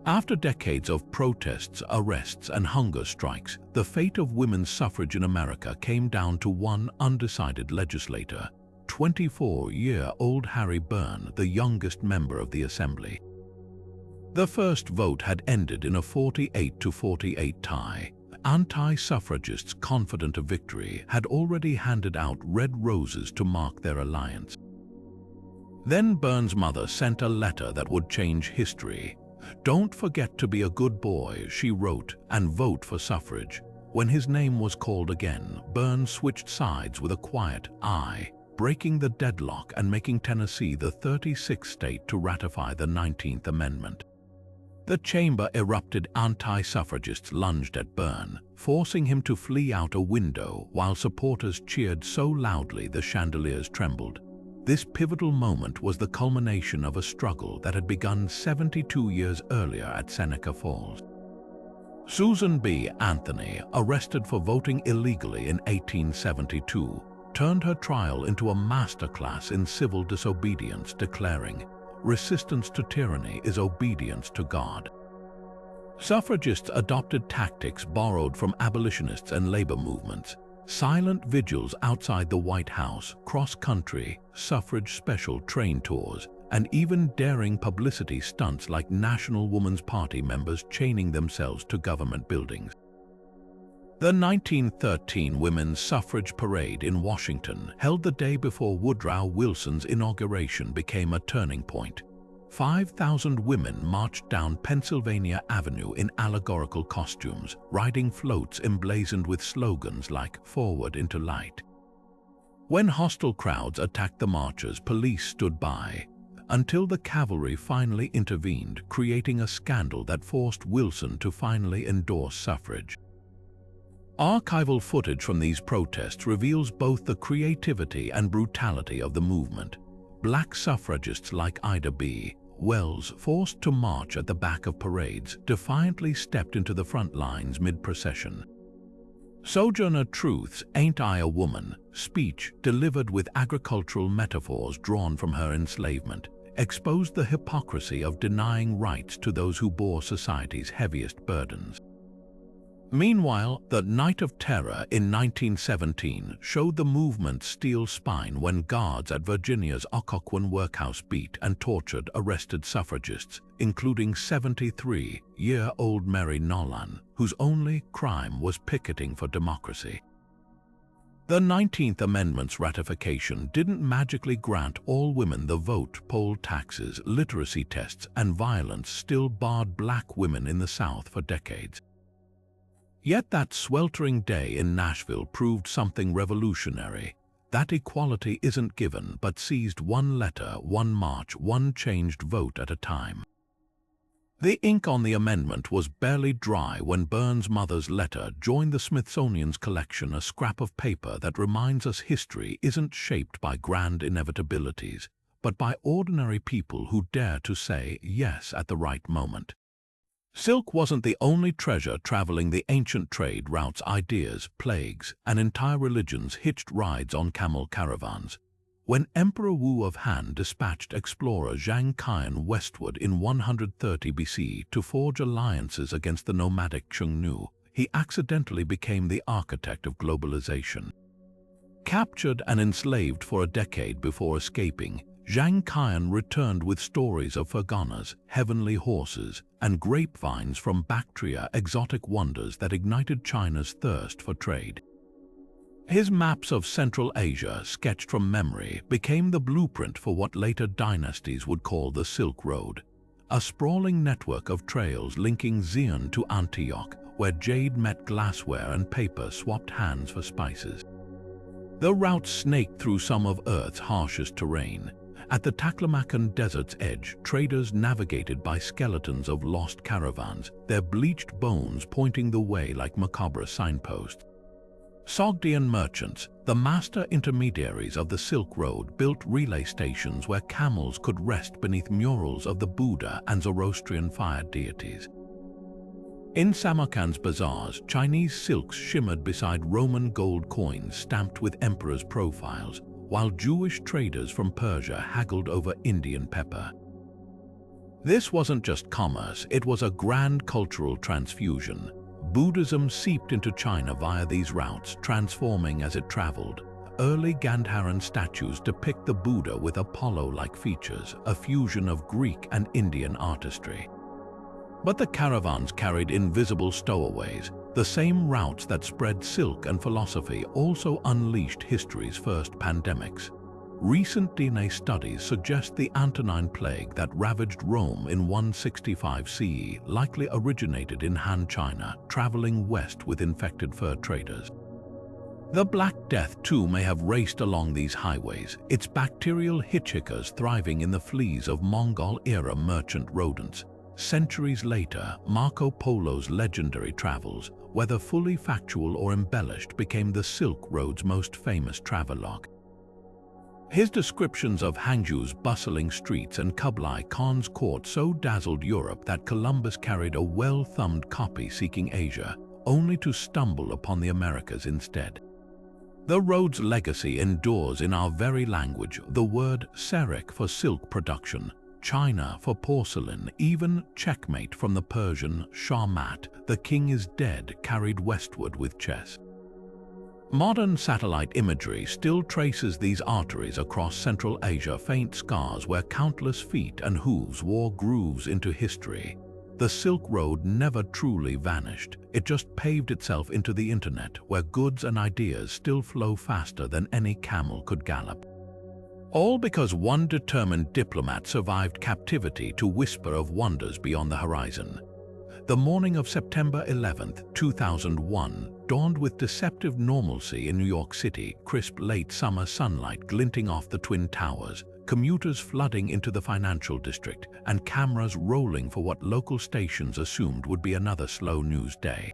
Speaker 1: After decades of protests, arrests, and hunger strikes, the fate of women's suffrage in America came down to one undecided legislator, 24-year-old Harry Byrne, the youngest member of the Assembly. The first vote had ended in a 48-48 tie. Anti-suffragists, confident of victory, had already handed out red roses to mark their alliance. Then Byrne's mother sent a letter that would change history. "Don't forget to be a good boy," she wrote, "and vote for suffrage." When his name was called again, Byrne switched sides with a quiet "I," breaking the deadlock and making Tennessee the 36th state to ratify the 19th Amendment. The chamber erupted. Anti-suffragists lunged at Byrne, forcing him to flee out a window while supporters cheered so loudly the chandeliers trembled. This pivotal moment was the culmination of a struggle that had begun 72 years earlier at Seneca Falls. Susan B. Anthony, arrested for voting illegally in 1872, turned her trial into a masterclass in civil disobedience, declaring, "Resistance to tyranny is obedience to God." Suffragists adopted tactics borrowed from abolitionists and labor movements. Silent vigils outside the White House, cross-country, suffrage special train tours, and even daring publicity stunts like National Woman's Party members chaining themselves to government buildings. The 1913 Women's Suffrage Parade in Washington, held the day before Woodrow Wilson's inauguration, became a turning point. 5,000 women marched down Pennsylvania Avenue in allegorical costumes, riding floats emblazoned with slogans like "Forward into Light." When hostile crowds attacked the marchers, police stood by, until the cavalry finally intervened, creating a scandal that forced Wilson to finally endorse suffrage. Archival footage from these protests reveals both the creativity and brutality of the movement. Black suffragists like Ida B. Wells, forced to march at the back of parades, defiantly stepped into the front lines mid-procession. Sojourner Truth's "Ain't I a Woman" speech, delivered with agricultural metaphors drawn from her enslavement, exposed the hypocrisy of denying rights to those who bore society's heaviest burdens. Meanwhile, the Night of Terror in 1917 showed the movement's steel spine when guards at Virginia's Occoquan workhouse beat and tortured arrested suffragists, including 73-year-old Mary Nolan, whose only crime was picketing for democracy. The 19th Amendment's ratification didn't magically grant all women the vote. Poll taxes, literacy tests, and violence still barred Black women in the South for decades. Yet that sweltering day in Nashville proved something revolutionary. That equality isn't given but seized one letter, one march, one changed vote at a time. The ink on the amendment was barely dry when Burns' mother's letter joined the Smithsonian's collection, a scrap of paper that reminds us history isn't shaped by grand inevitabilities, but by ordinary people who dare to say yes at the right moment. Silk wasn't the only treasure traveling the ancient trade routes. Ideas, plagues, and entire religions hitched rides on camel caravans. When Emperor Wu of Han dispatched explorer Zhang Qian westward in 130 BC to forge alliances against the nomadic Xiongnu, he accidentally became the architect of globalization. Captured and enslaved for a decade before escaping, Zhang Qian returned with stories of Ferganas, heavenly horses, and grapevines from Bactria, exotic wonders that ignited China's thirst for trade. His maps of Central Asia, sketched from memory, became the blueprint for what later dynasties would call the Silk Road, a sprawling network of trails linking Xi'an to Antioch, where jade met glassware and paper swapped hands for spices. The route snaked through some of Earth's harshest terrain. At the Taklamakan Desert's edge, traders navigated by skeletons of lost caravans, their bleached bones pointing the way like macabre signposts. Sogdian merchants, the master intermediaries of the Silk Road, built relay stations where camels could rest beneath murals of the Buddha and Zoroastrian fire deities. In Samarkand's bazaars, Chinese silks shimmered beside Roman gold coins stamped with emperors' profiles, while Jewish traders from Persia haggled over Indian pepper. This wasn't just commerce, it was a grand cultural transfusion. Buddhism seeped into China via these routes, transforming as it traveled. Early Gandharan statues depict the Buddha with Apollo-like features, a fusion of Greek and Indian artistry. But the caravans carried invisible stowaways. The same routes that spread silk and philosophy also unleashed history's first pandemics. Recent DNA studies suggest the Antonine Plague that ravaged Rome in 165 CE likely originated in Han China, traveling west with infected fur traders. The Black Death too may have raced along these highways, its bacterial hitchhikers thriving in the fleas of Mongol-era merchant rodents. Centuries later, Marco Polo's legendary travels, whether fully factual or embellished, became the Silk Road's most famous travelogue. His descriptions of Hangzhou's bustling streets and Kublai Khan's court so dazzled Europe that Columbus carried a well-thumbed copy seeking Asia, only to stumble upon the Americas instead. The road's legacy endures in our very language, the word Serik for silk production, China for porcelain, even checkmate from the Persian Shahmat, the king is dead, carried westward with chess. Modern satellite imagery still traces these arteries across Central Asia, faint scars where countless feet and hooves wore grooves into history. The Silk Road never truly vanished, it just paved itself into the internet, where goods and ideas still flow faster than any camel could gallop. All because one determined diplomat survived captivity to whisper of wonders beyond the horizon. The morning of September 11, 2001, dawned with deceptive normalcy in New York City, crisp late summer sunlight glinting off the Twin Towers, commuters flooding into the financial district, and cameras rolling for what local stations assumed would be another slow news day.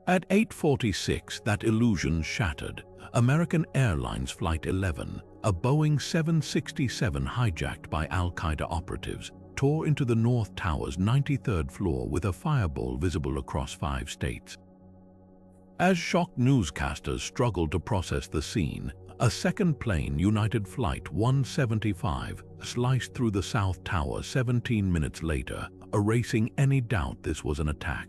Speaker 1: At 8:46, that illusion shattered. American Airlines Flight 11, a Boeing 767 hijacked by Al-Qaeda operatives, tore into the North Tower's 93rd floor with a fireball visible across 5 states. As shocked newscasters struggled to process the scene, a second plane, United Flight 175, sliced through the South Tower 17 minutes later, erasing any doubt this was an attack.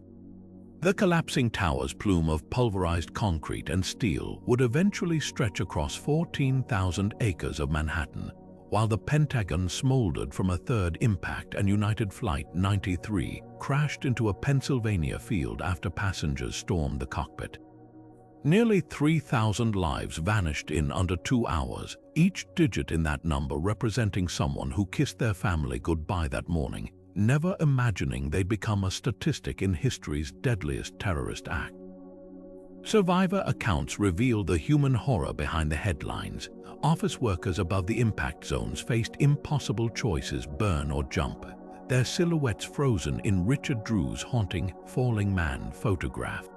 Speaker 1: The collapsing tower's plume of pulverized concrete and steel would eventually stretch across 14,000 acres of Manhattan, while the Pentagon smoldered from a third impact, and United Flight 93 crashed into a Pennsylvania field after passengers stormed the cockpit. Nearly 3,000 lives vanished in under 2 hours, each digit in that number representing someone who kissed their family goodbye that morning, never imagining they'd become a statistic in history's deadliest terrorist act. Survivor accounts reveal the human horror behind the headlines. Office workers above the impact zones faced impossible choices: burn or jump, their silhouettes frozen in Richard Drew's haunting Falling Man photograph.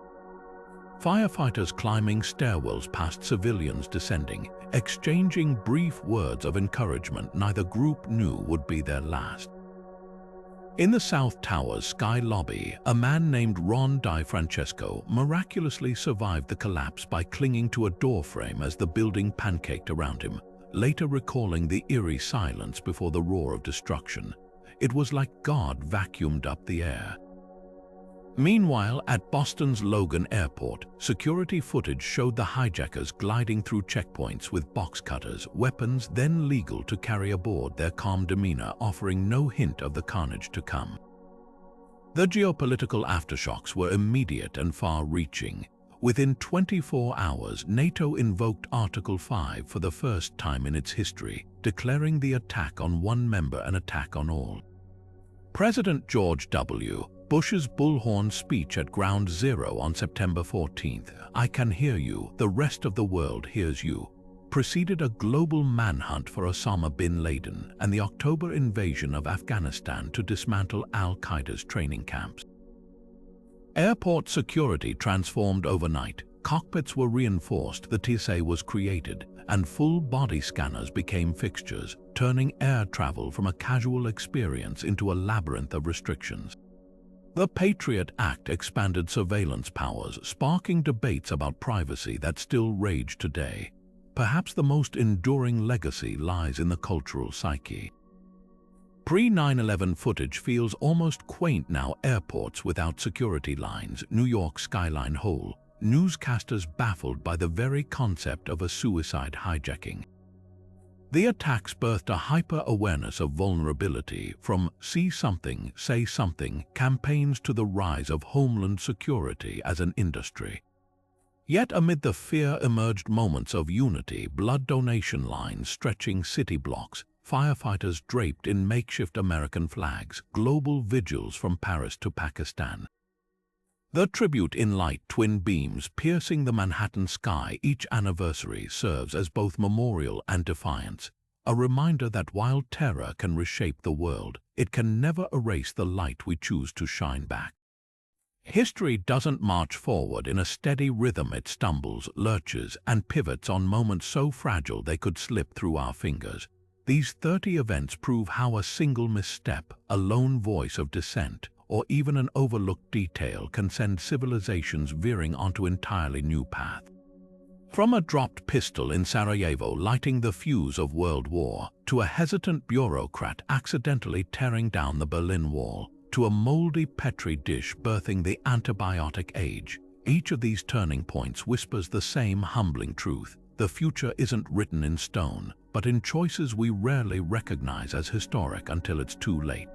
Speaker 1: Firefighters climbing stairwells past civilians descending, exchanging brief words of encouragement neither group knew would be their last. In the South Tower's sky lobby, a man named Ron DiFrancesco miraculously survived the collapse by clinging to a doorframe as the building pancaked around him, later recalling the eerie silence before the roar of destruction. It was like God vacuumed up the air. Meanwhile, at Boston's Logan Airport, security footage showed the hijackers gliding through checkpoints with box cutters, weapons then legal to carry aboard, their calm demeanor offering no hint of the carnage to come. The geopolitical aftershocks were immediate and far-reaching. Within 24 hours, NATO invoked Article 5 for the first time in its history, declaring the attack on one member an attack on all. President George W. Bush's bullhorn speech at Ground Zero on September 14th, "I can hear you, the rest of the world hears you," preceded a global manhunt for Osama bin Laden and the October invasion of Afghanistan to dismantle Al-Qaeda's training camps. Airport security transformed overnight, cockpits were reinforced, the TSA was created, and full body scanners became fixtures, turning air travel from a casual experience into a labyrinth of restrictions. The Patriot Act expanded surveillance powers, sparking debates about privacy that still rage today. Perhaps the most enduring legacy lies in the cultural psyche. Pre-9/11 footage feels almost quaint now. Airports without security lines, New York skyline whole, newscasters baffled by the very concept of a suicide hijacking. The attacks birthed a hyper-awareness of vulnerability, from "see something, say something" campaigns to the rise of homeland security as an industry. Yet amid the fear emerged moments of unity, blood donation lines stretching city blocks, firefighters draped in makeshift American flags, global vigils from Paris to Pakistan. The tribute in light, twin beams piercing the Manhattan sky. Each anniversary serves as both memorial and defiance, a reminder that while terror can reshape the world, it can never erase the light we choose to shine back. History doesn't march forward in a steady rhythm. It stumbles, lurches, and pivots on moments so fragile they could slip through our fingers. These 30 events prove how a single misstep, a lone voice of dissent, or even an overlooked detail can send civilizations veering onto an entirely new path. From a dropped pistol in Sarajevo lighting the fuse of World War, to a hesitant bureaucrat accidentally tearing down the Berlin Wall, to a moldy Petri dish birthing the antibiotic age, each of these turning points whispers the same humbling truth: the future isn't written in stone, but in choices we rarely recognize as historic until it's too late.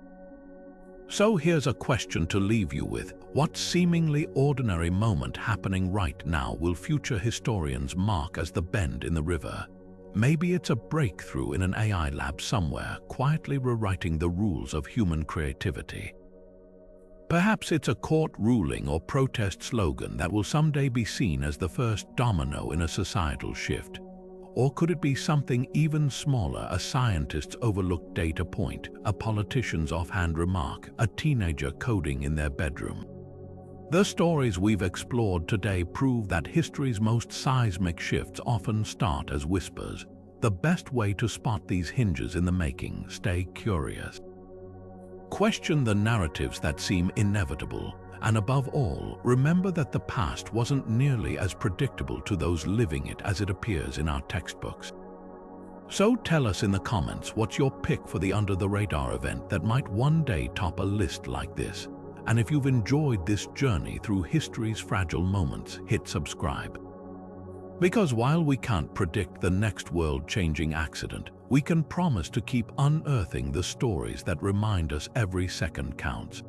Speaker 1: So here's a question to leave you with. What seemingly ordinary moment happening right now will future historians mark as the bend in the river? Maybe it's a breakthrough in an AI lab somewhere, quietly rewriting the rules of human creativity. Perhaps it's a court ruling or protest slogan that will someday be seen as the first domino in a societal shift. Or could it be something even smaller, a scientist's overlooked data point, a politician's offhand remark, a teenager coding in their bedroom? The stories we've explored today prove that history's most seismic shifts often start as whispers. The best way to spot these hinges in the making: stay curious. Question the narratives that seem inevitable, and above all, remember that the past wasn't nearly as predictable to those living it as it appears in our textbooks. So tell us in the comments what's your pick for the under-the-radar event that might one day top a list like this. And if you've enjoyed this journey through history's fragile moments, hit subscribe. Because while we can't predict the next world-changing accident, we can promise to keep unearthing the stories that remind us every second counts.